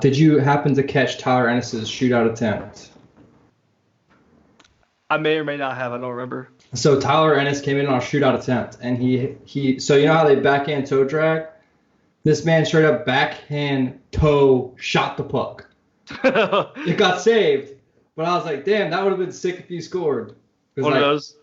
Did you happen to catch Tyler Ennis's shootout attempt? I may or may not have. I don't remember. So Tyler Ennis came in on a shootout attempt, and he so you know how they backhand toe drag? This man straight up backhand toe shot the puck. It got saved, but I was like, damn, that would have been sick if he scored. One of those,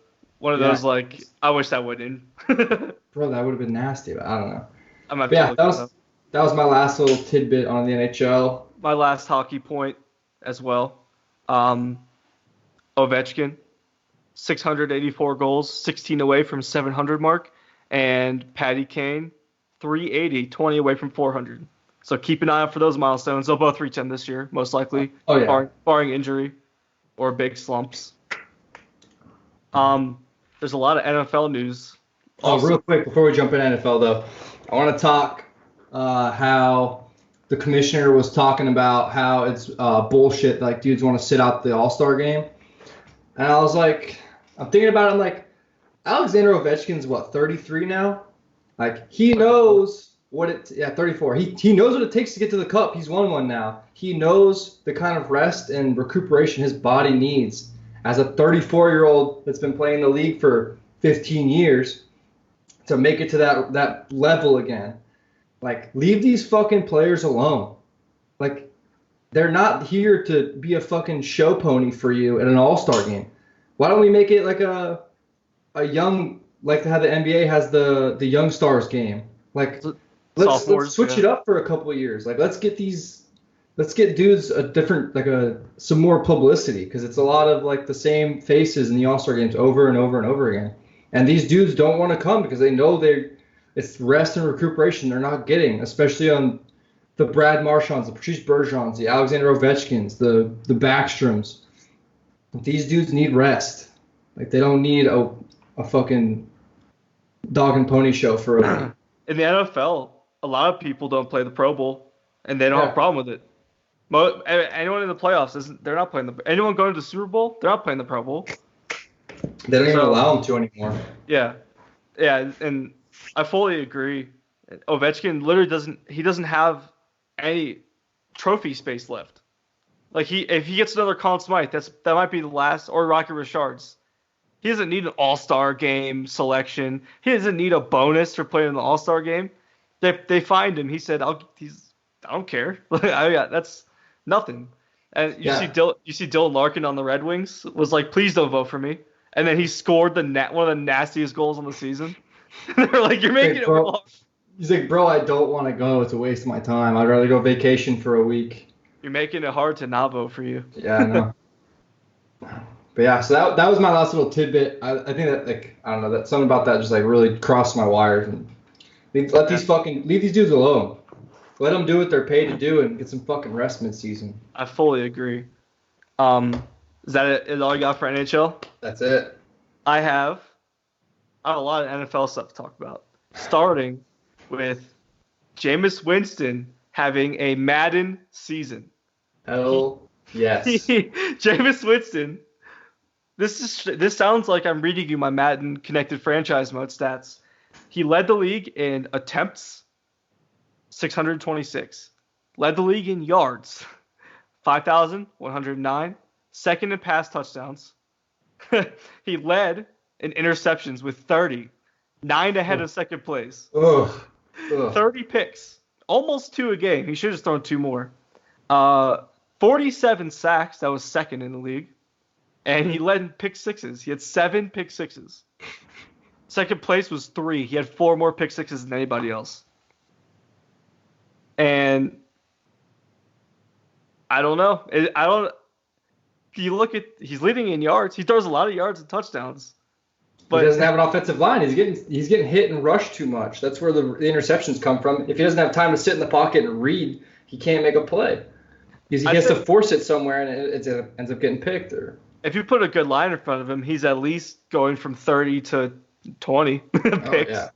I wish that went in. Bro, that would have been nasty, but I don't know. I might that was my last little tidbit on the NHL. My last hockey point as well. Ovechkin, 684 goals, 16 away from 700 mark, and Patty Kane, 380, 20 away from 400. So keep an eye out for those milestones. They'll both reach them this year, most likely, barring injury or big slumps. There's a lot of NFL news. Real quick, before we jump in NFL, though, I want to talk how the commissioner was talking about how it's bullshit, like dudes want to sit out the All-Star game. And I was like, I'm thinking about it, I'm like, Alexander Ovechkin's, 33 now? Like, he knows 34. He knows what it takes to get to the cup. He's won one now. He knows the kind of rest and recuperation his body needs as a 34-year-old that's been playing the league for 15 years to make it to that level again. Like, leave these fucking players alone. Like, they're not here to be a fucking show pony for you at an All-Star game. Why don't we make it like a young, like how the NBA has the Young Stars game? Like, let's switch it up for a couple of years. Like, let's get dudes a different, some more publicity, because it's a lot of the same faces in the All-Star games over and over and over again. And these dudes don't want to come because they know it's rest and recuperation they're not getting, especially on the Brad Marchands, the Patrice Bergeons, the Alexander Ovechkins, the Backstroms. These dudes need rest. Like, they don't need a fucking dog and pony show for a week. In the NFL, a lot of people don't play the Pro Bowl, and they don't have a problem with it. Anyone in the playoffs, they're not playing anyone going to the Super Bowl, they're not playing the Pro Bowl. They don't even allow them to anymore. Yeah, and I fully agree. Ovechkin literally doesn't have any trophy space left. Like, if he gets another Conn Smythe, that might be the last, or Rocky Richards. He doesn't need an All-Star game selection. He doesn't need a bonus for playing in the All-Star game. They fined him. He said, I don't care. That's nothing. And you see Dylan Larkin on the Red Wings was like, please don't vote for me. And then he scored one of the nastiest goals on the season. They're like, you're making it wrong. He's like, bro, I don't want to go. It's a waste of my time. I'd rather go vacation for a week. You're making it hard to not vote for you. Yeah, I know. But yeah, so that was my last little tidbit. I think that, like, I don't know, that something about that just like really crossed my wires. And leave these dudes alone. Let them do what they're paid to do and get some fucking rest mid-season. I fully agree. Is that it? Is all you got for NHL? That's it. I have a lot of NFL stuff to talk about. Starting with Jameis Winston having a Madden season. Hell yes. Jameis Winston. This sounds like I'm reading you my Madden connected franchise mode stats. He led the league in attempts, 626. Led the league in yards, 5,109. Second in pass touchdowns. He led in interceptions with 30. 9 ahead of second place. 30 picks. Almost 2 a game. He should have thrown 2 more. 47 sacks. That was second in the league. And he led in pick sixes. He had 7 pick sixes. Second place was 3. He had 4 more pick sixes than anybody else. And I don't know. He's leading in yards. He throws a lot of yards and touchdowns. But he doesn't have an offensive line. He's getting hit and rushed too much. That's where the interceptions come from. If he doesn't have time to sit in the pocket and read, he can't make a play. Because he has to force it somewhere and it ends up getting picked. Or if you put a good line in front of him, he's at least going from 30 to 20 picks. Yeah.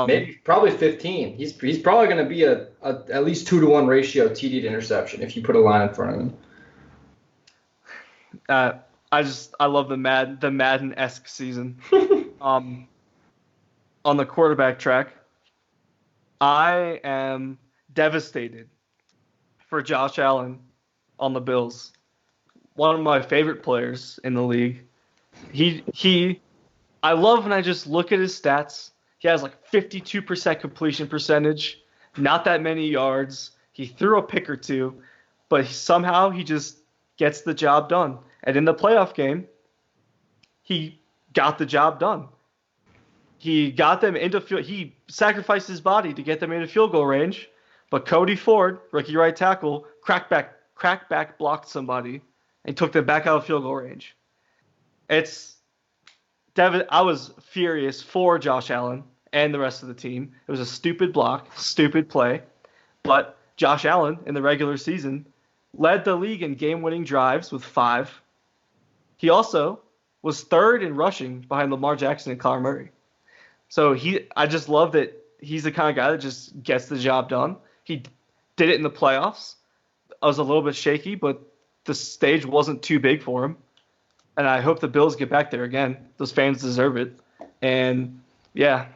Maybe probably 15. He's probably going to be at least 2-to-1 ratio TD to interception if you put a line in front of him. I love the Madden-esque season. On the quarterback track, I am devastated for Josh Allen on the Bills. One of my favorite players in the league. I love when I just look at his stats. He has like 52% completion percentage, not that many yards. He threw a pick or 2, but somehow he just gets the job done. And in the playoff game, he got the job done. He got them into field. He sacrificed his body to get them into field goal range. But Cody Ford, rookie right tackle, crackback blocked somebody and took them back out of field goal range. I was furious for Josh Allen and the rest of the team. It was a stupid block, stupid play. But Josh Allen in the regular season led the league in game-winning drives with 5. He also was 3rd in rushing behind Lamar Jackson and Kyler Murray. So I just love that he's the kind of guy that just gets the job done. He did it in the playoffs. I was a little bit shaky, but the stage wasn't too big for him. And I hope the Bills get back there again. Those fans deserve it. And, yeah.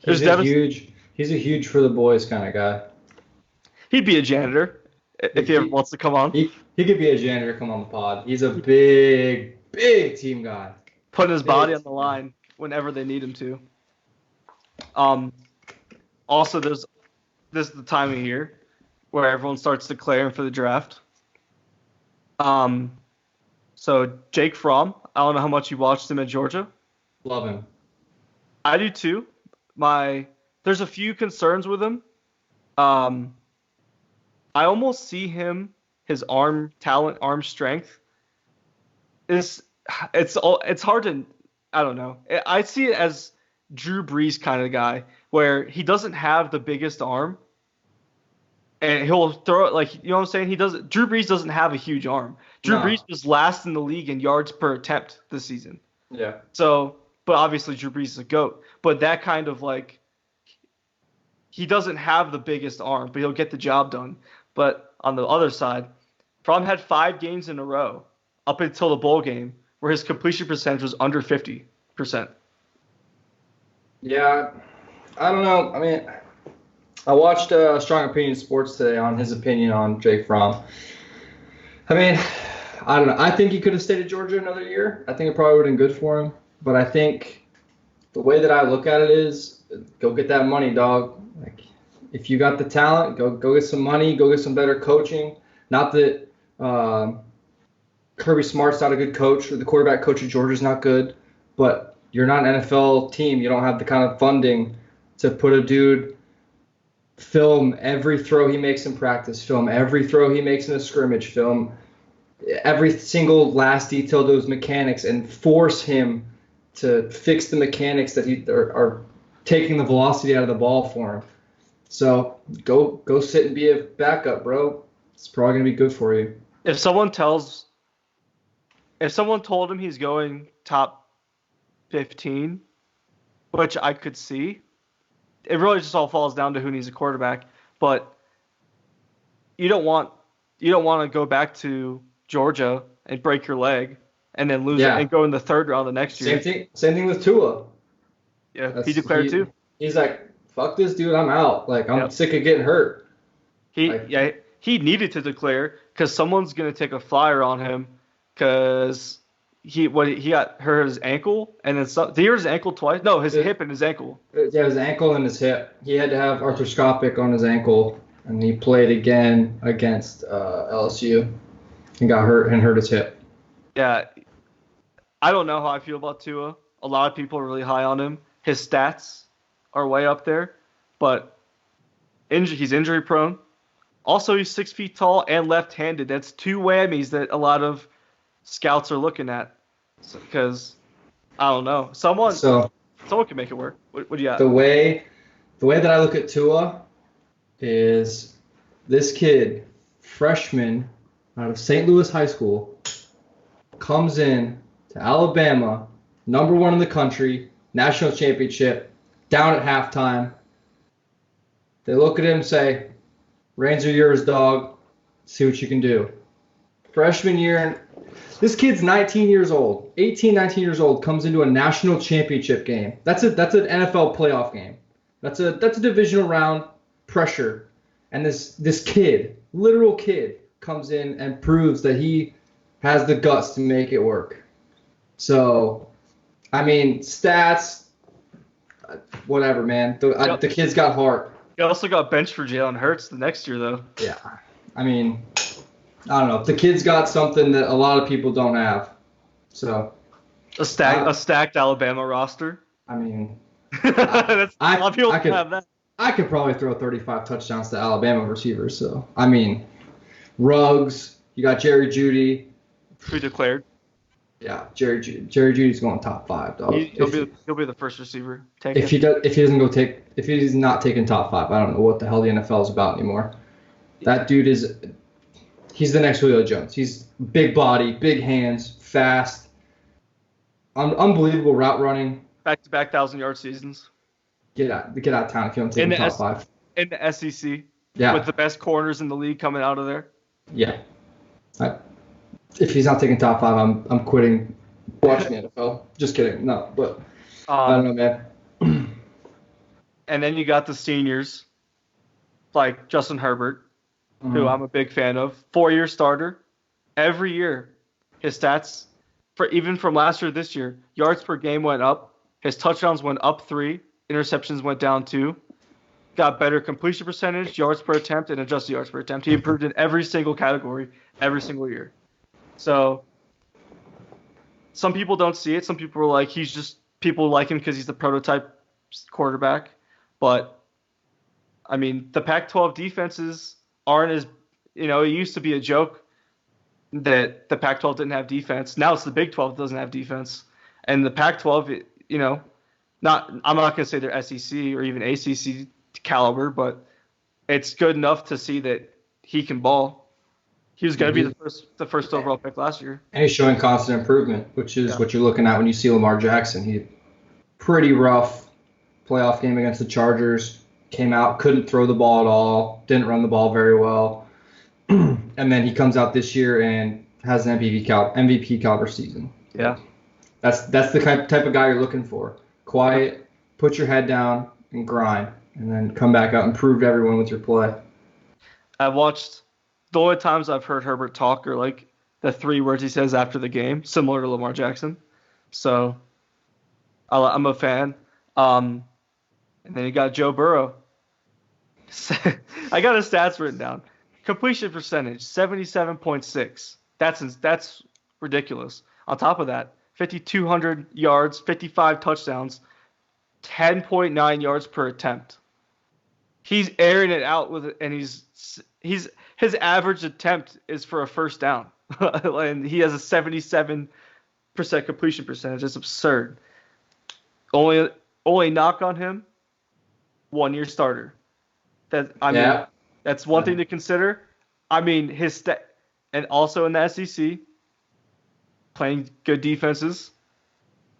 He's a huge for the boys kind of guy. He'd be a janitor if he ever wants to come on. He could be a janitor, come on the pod. He's a big team guy. Putting his body on the line whenever they need him to. Also, this is the time of year where everyone starts declaring for the draft. So Jake Fromm, I don't know how much you watched him at Georgia. Love him. I do too. There's a few concerns with him. I almost see his arm talent, arm strength. It's hard to, I don't know. I see it as Drew Brees kind of guy where he doesn't have the biggest arm. And he'll throw it like, you know what I'm saying? Drew Brees doesn't have a huge arm. Brees was last in the league in yards per attempt this season. Yeah. So, but obviously Drew Brees is a GOAT. But that kind of like, he doesn't have the biggest arm, but he'll get the job done. But on the other side, Fromm had 5 games in a row up until the bowl game where his completion percentage was under 50%. Yeah, I don't know. I mean, I watched Strong Opinion Sports today on his opinion on Jake Fromm. I mean, I don't know. I think he could have stayed at Georgia another year. I think it probably would have been good for him. But I think the way that I look at it is, go get that money, dog. Like, if you got the talent, go get some money, go get some better coaching. Not that Kirby Smart's not a good coach. The quarterback coach at Georgia's not good. But you're not an NFL team. You don't have the kind of funding to put a dude film every throw he makes in practice, film every throw he makes in a scrimmage, film every single last detail to his mechanics, and force him to fix the mechanics that are taking the velocity out of the ball for him. So go sit and be a backup, bro. It's probably gonna be good for you. If someone told him he's going top 15, which I could see, it really just all falls down to who needs a quarterback. But you don't want to go back to Georgia and break your leg and then lose it and go in the third round the next year. Same thing with Tua. Yeah, he declared too. He's like, fuck this dude, I'm out. Like, I'm sick of getting hurt. He needed to declare because someone's gonna take a flyer on him because he got hurt his ankle and then did he hurt his ankle twice? No, his hip and his ankle. Yeah, his ankle and his hip. He had to have arthroscopic on his ankle, and he played again against LSU and got hurt and hurt his hip. Yeah, I don't know how I feel about Tua. A lot of people are really high on him. His stats are way up there, but he's injury prone. Also, he's 6 feet tall and left-handed. That's two whammies that a lot of scouts are looking at. Because I don't know, someone can make it work. What do you got? The way that I look at Tua is this kid, freshman out of St. Louis High School, comes in to Alabama, number 1 in the country, national championship, down at halftime. They look at him and say, reins are yours, dog. See what you can do. Freshman year, this kid's 19 years old, 19 years old, comes into a national championship game. That's an NFL playoff game. That's a divisional round pressure. And this kid, literal kid, comes in and proves that he has the guts to make it work. So, I mean, stats, whatever, man. The kid's got heart. He also got benched for Jalen Hurts the next year, though. Yeah. I mean, I don't know. The kid's got something that a lot of people don't have. So a stacked Alabama roster. I mean, a lot of people don't have that. I could probably throw 35 touchdowns to Alabama receivers. So I mean, Ruggs. You got Jerry Jeudy. Who declared? Yeah, Jerry Judy's going top 5, dog. He'll be the first receiver taken. If he's not taking top 5, I don't know what the hell the NFL is about anymore. That dude he's the next Julio Jones. He's big body, big hands, fast, unbelievable route running. Back-to-back 1,000-yard seasons. Get out of town if you don't take top 5. In the SEC. Yeah. With the best corners in the league coming out of there. Yeah. If he's not taking top 5, I'm quitting watching the NFL. Just kidding. No, but I don't know, man. And then you got the seniors, like Justin Herbert, who I'm a big fan of. 4-year starter. Every year, his stats, even from last year to this year, yards per game went up. His touchdowns went up 3. Interceptions went down 2. Got better completion percentage, yards per attempt, and adjusted yards per attempt. He improved in every single category, every single year. So some people don't see it. Some people are like, people like him because he's the prototype quarterback. But, I mean, the Pac-12 defenses aren't as, it used to be a joke that the Pac-12 didn't have defense. Now it's the Big 12 that doesn't have defense. And the Pac-12, I'm not going to say they're SEC or even ACC caliber, but it's good enough to see that he can ball. He was going to be the first overall pick last year. And he's showing constant improvement, which is what you're looking at when you see Lamar Jackson. He pretty rough playoff game against the Chargers. Came out, couldn't throw the ball at all, didn't run the ball very well. And then he comes out this year and has an MVP caliber season. Yeah. That's the type of guy you're looking for. Quiet, put your head down, and grind. And then come back out and prove to everyone with your play. The only times I've heard Herbert talk are like the 3 words he says after the game, similar to Lamar Jackson. So I'm a fan. And then you got Joe Burrow. I got his stats written down. completion percentage 77.6. That's ridiculous. On top of that, 5,200 yards, 55 touchdowns, 10.9 yards per attempt. He's airing it out with it, and his average attempt is for a first down, and he has a 77% completion percentage. It's absurd. Only knock on him, 1-year starter. That's one thing to consider. I mean, and also in the SEC, playing good defenses.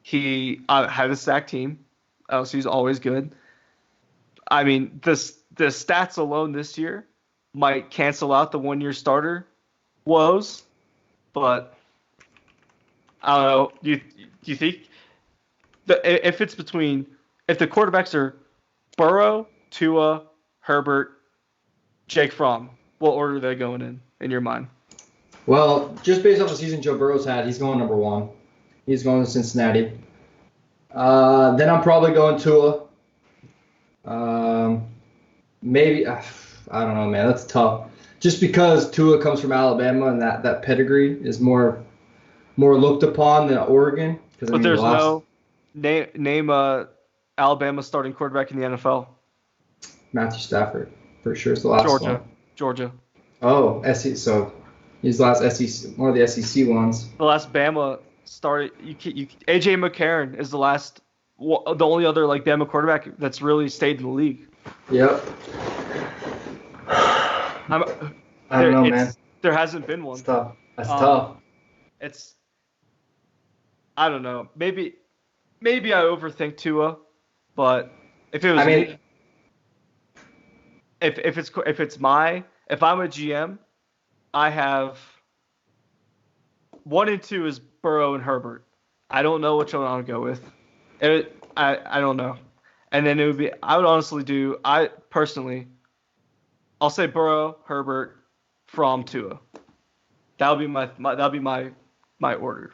He had a sack team. LSU's always good. I mean, the stats alone this year might cancel out the 1-year starter woes, but I don't know. Do you think if the quarterbacks are Burrow, Tua, Herbert, Jake Fromm, what order are they going in your mind? Well, just based off the season Joe Burrow's had, he's going number 1. He's going to Cincinnati. Then I'm probably going Tua. Maybe I don't know, man. That's tough. Just because Tua comes from Alabama and that pedigree is more looked upon than Oregon. But there's no name Alabama starting quarterback in the NFL. Matthew Stafford, for sure. It's the last one. Georgia. Oh, SEC. So he's the last SEC, one of the SEC ones. The last Bama started. AJ McCarron is the only other like Bama quarterback that's really stayed in the league. Yep. I don't know, man. There hasn't been one. It's tough. That's tough. I don't know. Maybe I overthink Tua, but if it was me, if I'm a GM, I have 1 and 2 is Burrow and Herbert. I don't know which one I'll go with. I don't know. And then I'll say Burrow, Herbert, Fromm, Tua. That'll be my order.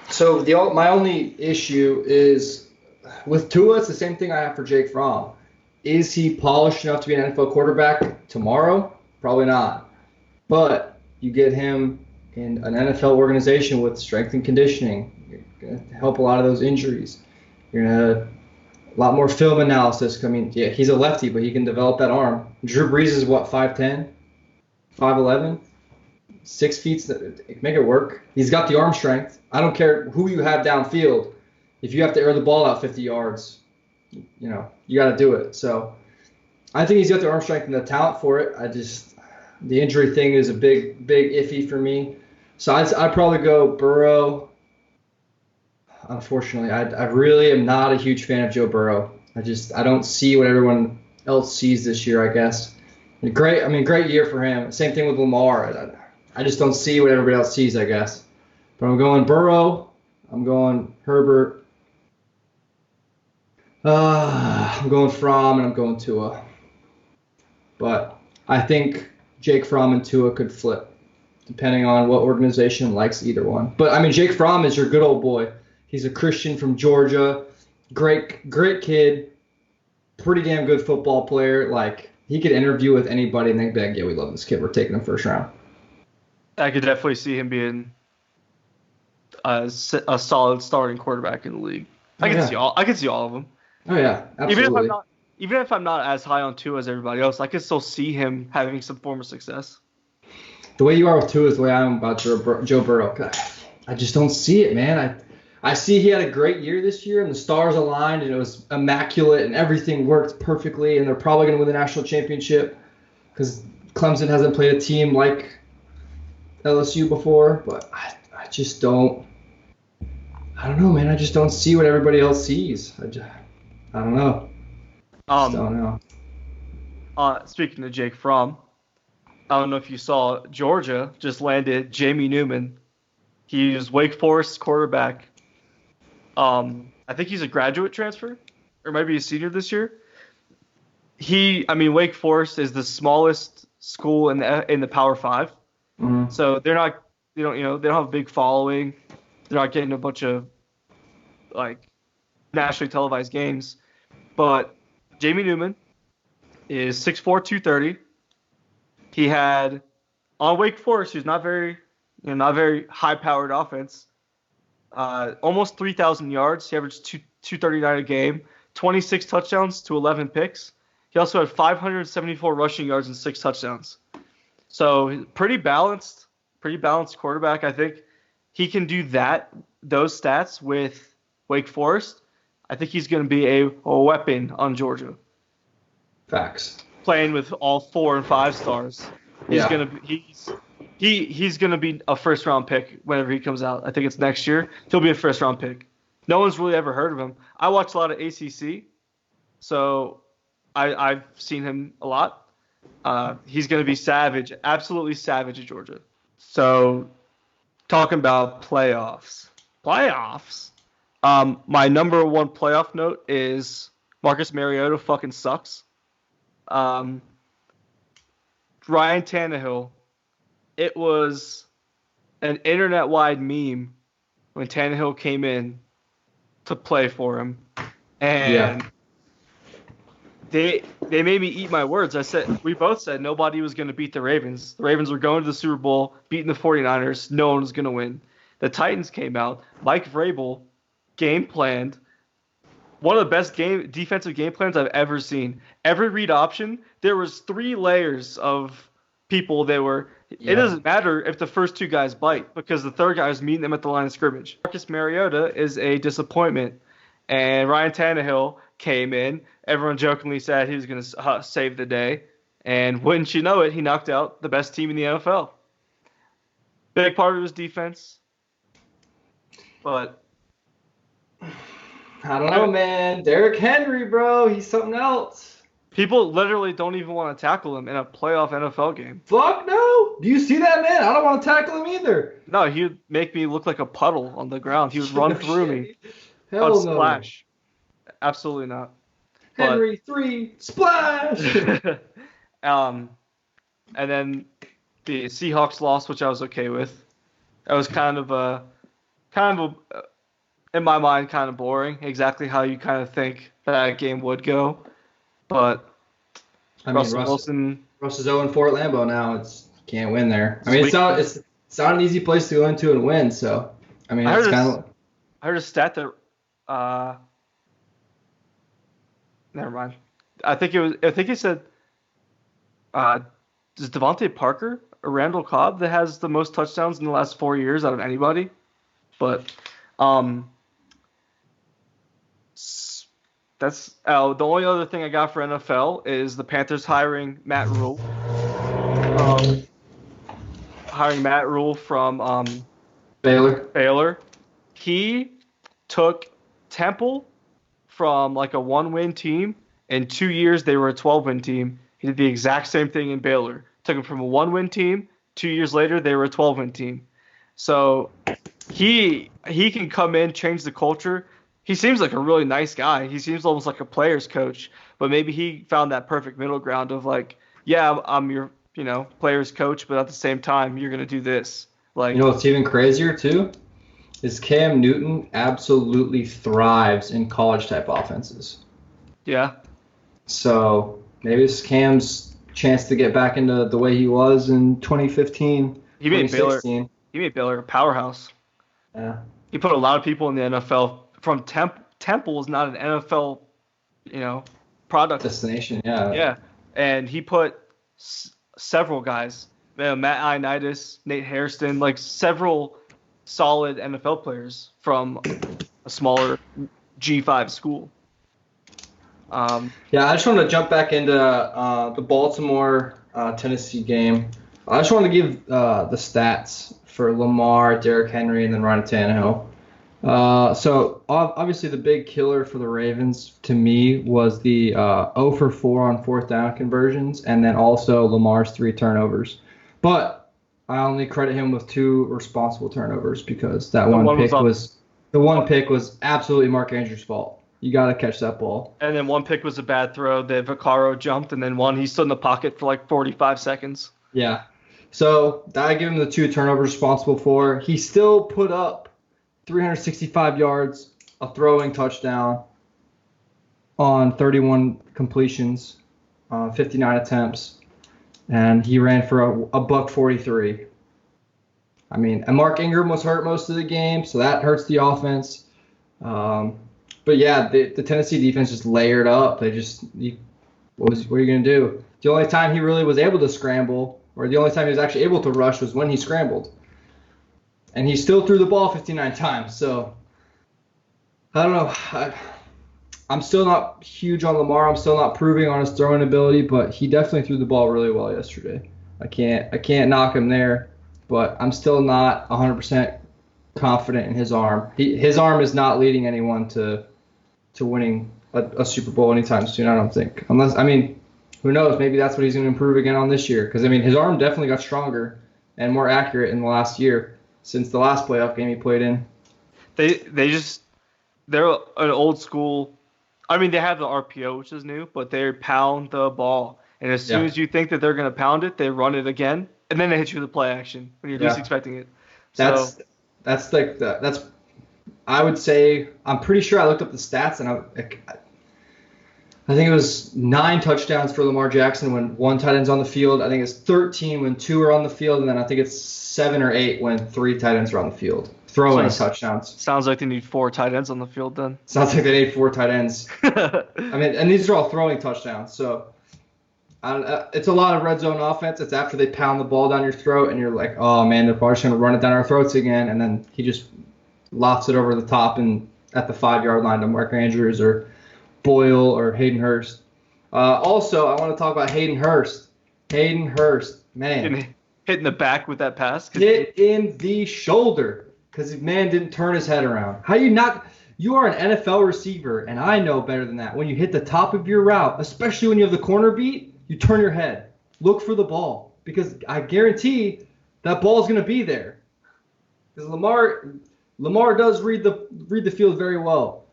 So my only issue is with Tua. It's the same thing I have for Jake Fromm. Is he polished enough to be an NFL quarterback tomorrow? Probably not. But you get him in an NFL organization with strength and conditioning. You're going to help a lot of those injuries. You're going to a lot more film analysis. I mean, yeah, he's a lefty, but he can develop that arm. Drew Brees is what, 5'10", 5'11", 6 feet. Make it work. He's got the arm strength. I don't care who you have downfield. If you have to air the ball out 50 yards, you got to do it. So I think he's got the arm strength and the talent for it. The injury thing is a big iffy for me. So I'd probably go Burrow. Unfortunately, I really am not a huge fan of Joe Burrow. I don't see what everyone else sees this year, I guess. Great year for him. Same thing with Lamar. I just don't see what everybody else sees, I guess. But I'm going Burrow. I'm going Herbert. I'm going Fromm, and I'm going Tua. But I think Jake Fromm and Tua could flip, depending on what organization likes either one. But, Jake Fromm is your good old boy. He's a Christian from Georgia. Great kid. Pretty damn good football player. Like, he could interview with anybody and they'd be like, yeah, we love this kid. We're taking him first round. I could definitely see him being a solid starting quarterback in the league. I can see all of them. Oh, yeah, absolutely. Even if I'm not as high on Tua as everybody else, I can still see him having some form of success. The way you are with Tua is the way I am about Joe Burrow. I just don't see it, man. I see he had a great year this year, and the stars aligned, and it was immaculate, and everything worked perfectly, and they're probably going to win the national championship because Clemson hasn't played a team like LSU before. But I just don't. I don't know, man. I just don't see what everybody else sees. I don't know. I don't know. Speaking of Jake Fromm, I don't know if you saw Georgia just landed Jamie Newman. He's Wake Forest quarterback. I think he's a graduate transfer, or maybe a senior this year. Wake Forest is the smallest school in the Power 5, so they don't have a big following. They're not getting a bunch of like nationally televised games. But Jamie Newman, is 6'4", 230. He had on Wake Forest, who's not very high-powered offense. Almost 3,000 yards. He averaged 239 a game, 26 touchdowns to 11 picks. He also had 574 rushing yards and 6 touchdowns. So pretty balanced quarterback. I think he can do those stats with Wake Forest. I think he's going to be a weapon on Georgia. Facts. Playing with all 4 and 5 stars. He's gonna be a first round pick whenever he comes out. I think it's next year. He'll be a first round pick. No one's really ever heard of him. I watch a lot of ACC, so I've seen him a lot. He's gonna be savage, absolutely savage at Georgia. So talking about playoffs. My number one playoff note is Marcus Mariota fucking sucks. Ryan Tannehill. It was an internet-wide meme when Tannehill came in to play for him, and they made me eat my words. We both said nobody was going to beat the Ravens. The Ravens were going to the Super Bowl, beating the 49ers. No one was going to win. The Titans came out. Mike Vrabel game planned one of the best defensive game plans I've ever seen. Every read option, there was 3 layers of people that were. Yeah. It doesn't matter if the first 2 guys bite because the third guy is meeting them at the line of scrimmage. Marcus Mariota is a disappointment, and Ryan Tannehill came in. Everyone jokingly said he was going to save the day, and wouldn't you know it, he knocked out the best team in the NFL. Big part of his defense, but I don't know, man. Derrick Henry, bro, he's something else. People literally don't even want to tackle him in a playoff NFL game. Fuck no. Do you see that, man? I don't want to tackle him either. No, he would make me look like a puddle on the ground. He would run through me. Hell no. Splash. Absolutely not. Henry 3, splash. And then the Seahawks lost, which I was okay with. That was kind of in my mind, kind of boring. Exactly how you kind of think that game would go. But Russell Wilson. Russ is 0-4 at Lambeau now. Can't win there. I mean, it's not an easy place to go into and win. So, I mean, it's kind of. I heard a stat that. Never mind. I think it said. Is Devontae Parker or Randall Cobb that has the most touchdowns in the last 4 years out of anybody? But that's the only other thing I got for NFL is the Panthers hiring Matt Rule. Hiring Matt Rule from Baylor. He took Temple from like a 1-win team. In 2 years, they were a 12-win team. He did the exact same thing in Baylor. Took him from a 1-win team. 2 years later, they were a 12-win team. So he can come in, change the culture. He seems like a really nice guy. He seems almost like a player's coach, but maybe he found that perfect middle ground of like, yeah, I'm your, player's coach, but at the same time, you're going to do this. Like, what's even crazier too is Cam Newton absolutely thrives in college type offenses. Yeah. So maybe it's Cam's chance to get back into the way he was in 2015. He made Baylor a powerhouse. Yeah. He put a lot of people in the NFL. From Temple is not an NFL, product destination. Yeah. Yeah, and he put several guys, Matt Ioannidis, Nate Hairston, like several solid NFL players from a smaller G5 school. I just want to jump back into the Baltimore Tennessee game. I just want to give the stats for Lamar, Derrick Henry, and then Ryan Tannehill. So obviously the big killer for the Ravens to me was the 0 for 4 on 4th down conversions, and then also Lamar's 3 turnovers. But I only credit him with 2 responsible turnovers because that one pick was absolutely Mark Andrews' fault. You got to catch that ball. And then one pick was a bad throw that Vaccaro jumped, and then one he stood in the pocket for like 45 seconds. Yeah. So I give him the 2 turnovers responsible for. He still put up 365 yards, a throwing touchdown on 31 completions. 59 attempts, and he ran for a buck 43. I mean, and Mark Ingram was hurt most of the game, so that hurts the offense. But yeah, the Tennessee defense just layered up. What are you going to do? The only time he really was able to scramble, or the only time he was actually able to rush, was when he scrambled. And he still threw the ball 59 times. So, I don't know. I'm still not huge on Lamar. I'm still not proving on his throwing ability, but he definitely threw the ball really well yesterday. I can't knock him there, but I'm still not 100% confident in his arm. His arm is not leading anyone to winning a Super Bowl anytime soon, I don't think. Who knows? Maybe that's what he's going to improve again on this year. Because, his arm definitely got stronger and more accurate in the last year since the last playoff game he played in. They're an old school. They have the RPO, which is new, but they pound the ball. And as soon as you think that they're going to pound it, they run it again, and then they hit you with the play action when you're least expecting it. That's I would say, I'm pretty sure I looked up the stats, and I think it was 9 touchdowns for Lamar Jackson when 1 tight end's on the field. I think it's 13 when 2 are on the field, and then I think it's 7 or 8 when 3 tight ends are on the field. Throwing touchdowns. Sounds like they need 4 tight ends on the field then. Sounds like they need 4 tight ends. And these are all throwing touchdowns. So it's a lot of red zone offense. It's after they pound the ball down your throat, and you're like, oh, man, they're probably just going to run it down our throats again. And then he just lofts it over the top and at the 5-yard line to Mark Andrews or Boyle or Hayden Hurst. Also, I want to talk about Hayden Hurst. Hayden Hurst, man. Hitting the back with that pass. Hit in the shoulder. Because the man didn't turn his head around. You are an NFL receiver, and I know better than that. When you hit the top of your route, especially when you have the corner beat, you turn your head. Look for the ball. Because I guarantee that ball is going to be there. Because Lamar does read the field very well.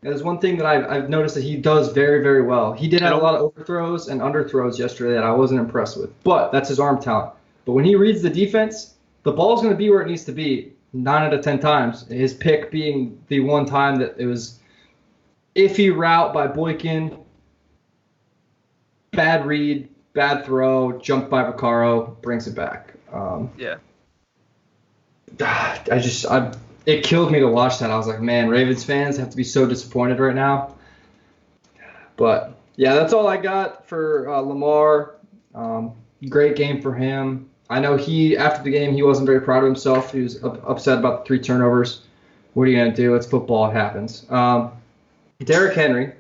There's one thing that I've noticed that he does very, very well. He did have a lot of overthrows and underthrows yesterday that I wasn't impressed with. But that's his arm talent. But when he reads the defense, the ball's going to be where it needs to be. 9 out of 10 times. His pick being the one time that it was iffy route by Boykin, bad read, bad throw, jumped by Vaccaro, brings it back. It killed me to watch that. I was like, man, Ravens fans have to be so disappointed right now. But yeah, that's all I got for Lamar. Great game for him. I know after the game, he wasn't very proud of himself. He was upset about the 3 turnovers. What are you going to do? It's football. It happens. Derrick Henry,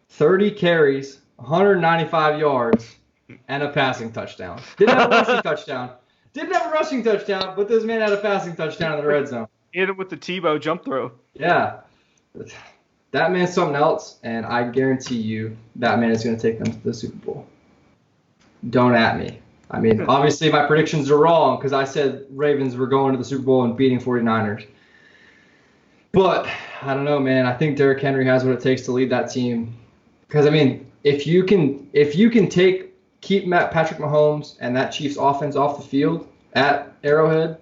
30 carries, 195 yards, and a passing touchdown. Didn't have a rushing touchdown, but this man had a passing touchdown in the red zone. He hit him with the Tebow jump throw. Yeah. That man's something else, and I guarantee you that man is going to take them to the Super Bowl. Don't at me. Obviously my predictions are wrong because I said Ravens were going to the Super Bowl and beating 49ers. But I don't know, man. I think Derrick Henry has what it takes to lead that team. Because if you can keep Patrick Mahomes and that Chiefs offense off the field at Arrowhead,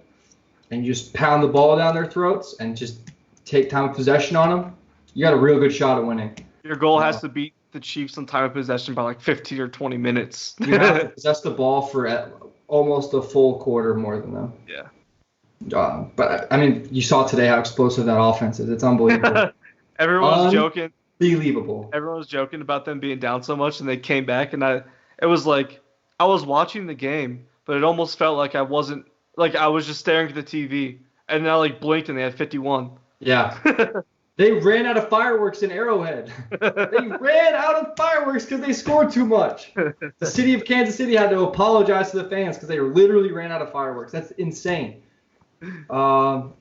and you just pound the ball down their throats and just take time of possession on them, you got a real good shot at winning. Your goal has to beat the Chiefs on time of possession by like 15 or 20 minutes. You have to possess the ball for almost a full quarter more than them. Yeah. But you saw today how explosive that offense is. It's unbelievable. Everyone was joking. Unbelievable. Everyone was joking about them being down so much, and they came back, and it was like I was watching the game, but it almost felt like I wasn't, like I was just staring at the TV, and then I like blinked and they had 51. Yeah. They ran out of fireworks in Arrowhead. They ran out of fireworks because they scored too much. The city of Kansas City had to apologize to the fans because they literally ran out of fireworks. That's insane. 51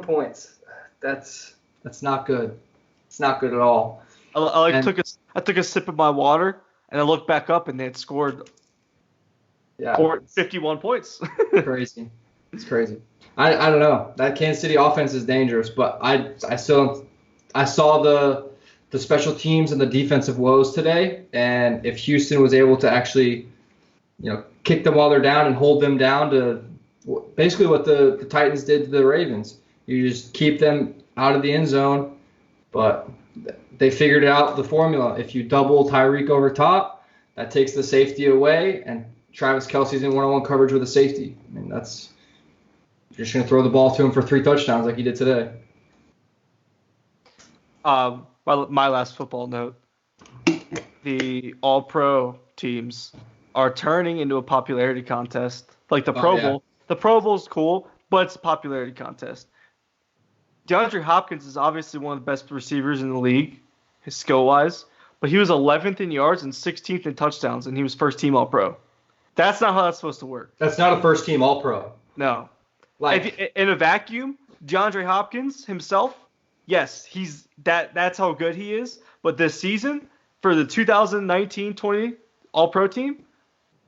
points. That's not good. It's not good at all. I took a sip of my water and I looked back up and they had scored 51 points. Crazy. It's crazy. I don't know. That Kansas City offense is dangerous, but I saw the special teams and the defensive woes today, and if Houston was able to actually, kick them while they're down and hold them down to basically what the Titans did to the Ravens. You just keep them out of the end zone, but they figured out the formula. If you double Tyreek over top, That takes the safety away, and Travis Kelce's in one-on-one coverage with a safety. I mean, you're just going to throw the ball to him for 3 touchdowns like he did today. My last football note, the All-Pro teams are turning into a popularity contest. Like the Pro Bowl. The Pro Bowl's cool, but it's a popularity contest. DeAndre Hopkins is obviously one of the best receivers in the league, his skill-wise, but he was 11th in yards and 16th in touchdowns, and he was first-team All-Pro. That's not how that's supposed to work. That's not a first-team All-Pro. No. In a vacuum, DeAndre Hopkins himself, yes, that's how good he is. But this season, for the 2019-20 All-Pro team,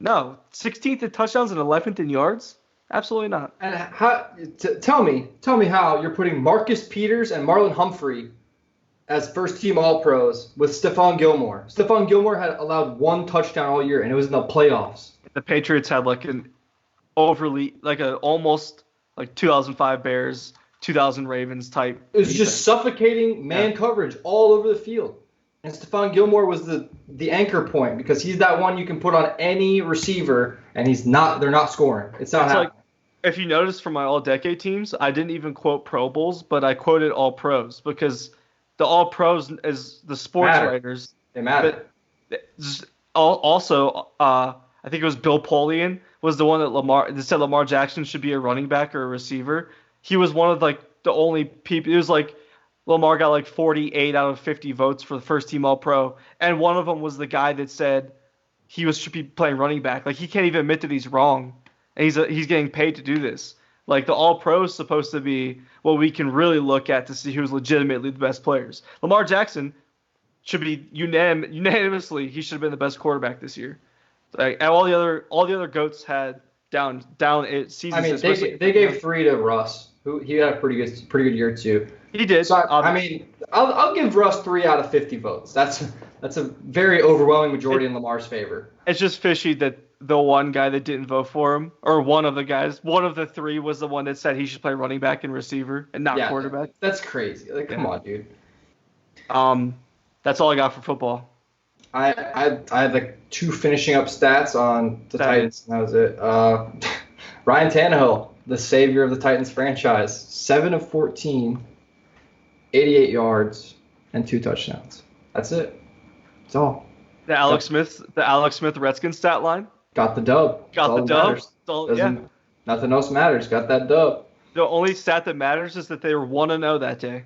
no. 16th in touchdowns and 11th in yards? Absolutely not. And tell me how you're putting Marcus Peters and Marlon Humphrey as first-team All-Pros with Stephon Gilmore. Stephon Gilmore had allowed 1 touchdown all year, and it was in the playoffs. The Patriots had almost 2005 Bears, 2000 Ravens type. It was just suffocating man coverage all over the field. And Stephon Gilmore was the anchor point because he's that one you can put on any receiver, and they're not scoring. It's not happening. If you notice from my all-decade teams, I didn't even quote Pro Bowls, but I quoted All-Pros because the All-Pros is the sports writers. They matter. Also, I think it was Bill Polian was the one that said Lamar Jackson should be a running back or a receiver. He was one of the only people. It was Lamar got 48 out of 50 votes for the first team All-Pro, and one of them was the guy that said he should be playing running back. He can't even admit that he's wrong, and he's getting paid to do this. The All-Pro is supposed to be what we can really look at to see who's legitimately the best players. Lamar Jackson should be unanimously he should have been the best quarterback this year. And all the other goats had down seasons. I mean, they gave 3 to Russ, who he had a pretty good year too. He did. So I'll give Russ 3 out of 50 votes. That's a very overwhelming majority in Lamar's favor. It's just fishy that the one guy that didn't vote for him, or one of the 3 was the one that said he should play running back and receiver and not quarterback. That's crazy. Come on, dude. That's all I got for football. I had 2 finishing up stats on the Titans. And that was it. Ryan Tannehill, the savior of the Titans franchise, 7 of 14, 88 yards, and 2 touchdowns. That's it. That's all. The Alex Smith Redskins stat line. Got the dub. Nothing else matters. Got that dub. The only stat that matters is that they were 1-0 that day.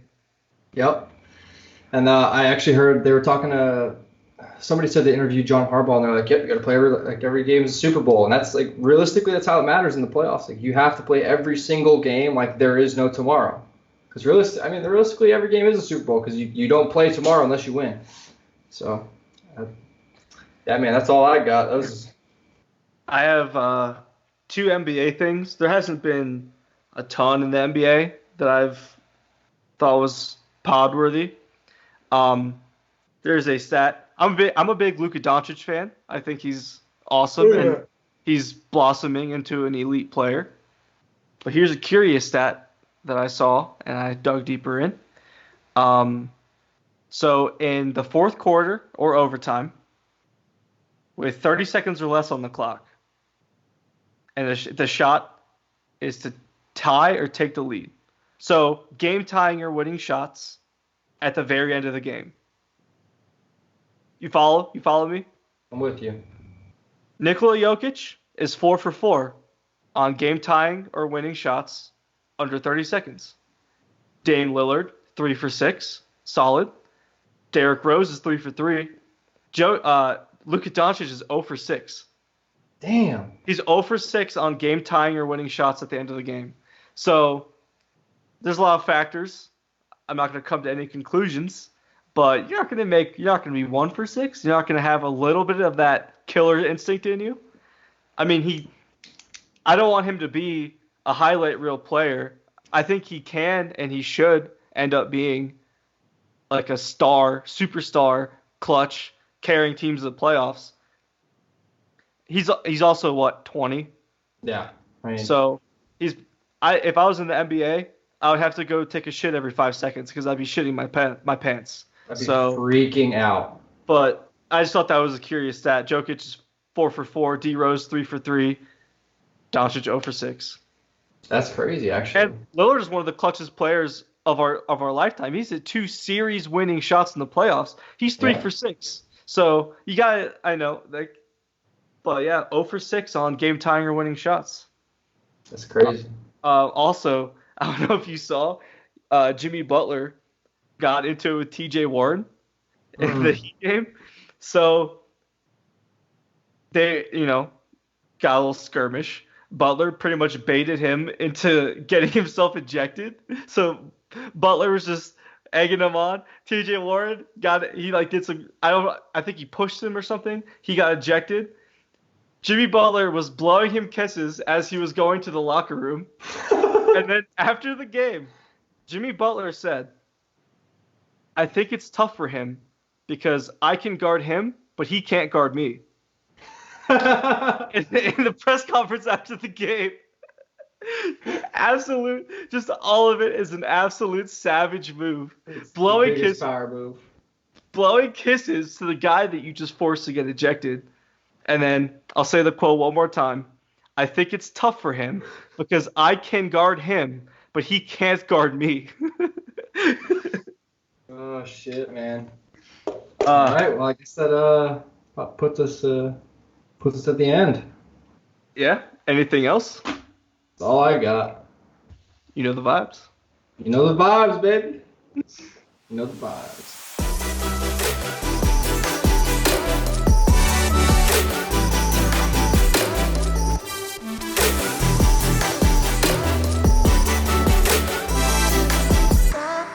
Yep. And I actually heard they were talking to somebody said they interviewed John Harbaugh, and they're like, "Yep, you got to play every game is a Super Bowl," and that's realistically that's how it matters in the playoffs. You have to play every single game like there is no tomorrow. Because realistically, every game is a Super Bowl because you don't play tomorrow unless you win. So, that's all I got. I have 2 NBA things. There hasn't been a ton in the NBA that I've thought was pod worthy. There's a stat. I'm a big Luka Doncic fan. I think he's awesome and he's blossoming into an elite player. But here's a curious stat that I saw and I dug deeper in. So in the fourth quarter or overtime, with 30 seconds or less on the clock, and the shot is to tie or take the lead. So game tying or winning shots at the very end of the game. You follow? You follow me? I'm with you. Nikola Jokic is 4 for 4 on game tying or winning shots under 30 seconds. Dame Lillard, 3 for 6, solid. Derrick Rose is 3 for 3. Luka Doncic is 0 for 6. Damn. He's 0 for 6 on game tying or winning shots at the end of the game. So there's a lot of factors. I'm not going to come to any conclusions, but you're not going to be 1 for 6. You're not going to have a little bit of that killer instinct in you. I mean, I don't want him to be a highlight reel player. I think he can and he should end up being like a superstar, clutch, carrying teams to the playoffs. He's also 20? Yeah. So if I was in the NBA, I would have to go take a shit every 5 seconds because I'd be shitting my pants. I'd be freaking out. But I just thought that was a curious stat. Jokic is 4 for 4, D Rose 3 for 3, Doncic 0 for 6. That's crazy, actually. And Lillard is one of the clutchest players of our lifetime. He's hit 2 series-winning shots in the playoffs. He's 3 for 6. So you got, I know, like, but yeah, 0 for 6 on game-tying or winning shots. That's crazy. Also, I don't know if you saw, Jimmy Butler got into it with T.J. Warren in the Heat game. So they, got a little skirmish. Butler pretty much baited him into getting himself ejected. So Butler was just egging him on. T.J. Warren did some, I think he pushed him or something. He got ejected. Jimmy Butler was blowing him kisses as he was going to the locker room. And then after the game, Jimmy Butler said, I think it's tough for him because I can guard him, but he can't guard me. In the press conference after the game. Just all of it is an absolute savage move. It's blowing the biggest kisses, power move. blowing kisses to the guy that you just forced to get ejected. And then I'll say the quote one more time. I think it's tough for him because I can guard him, but he can't guard me. Oh shit, man. All right, well I guess that puts us at the end. Yeah. Anything else? That's all I got. You know the vibes. You know the vibes, baby. You know the vibes.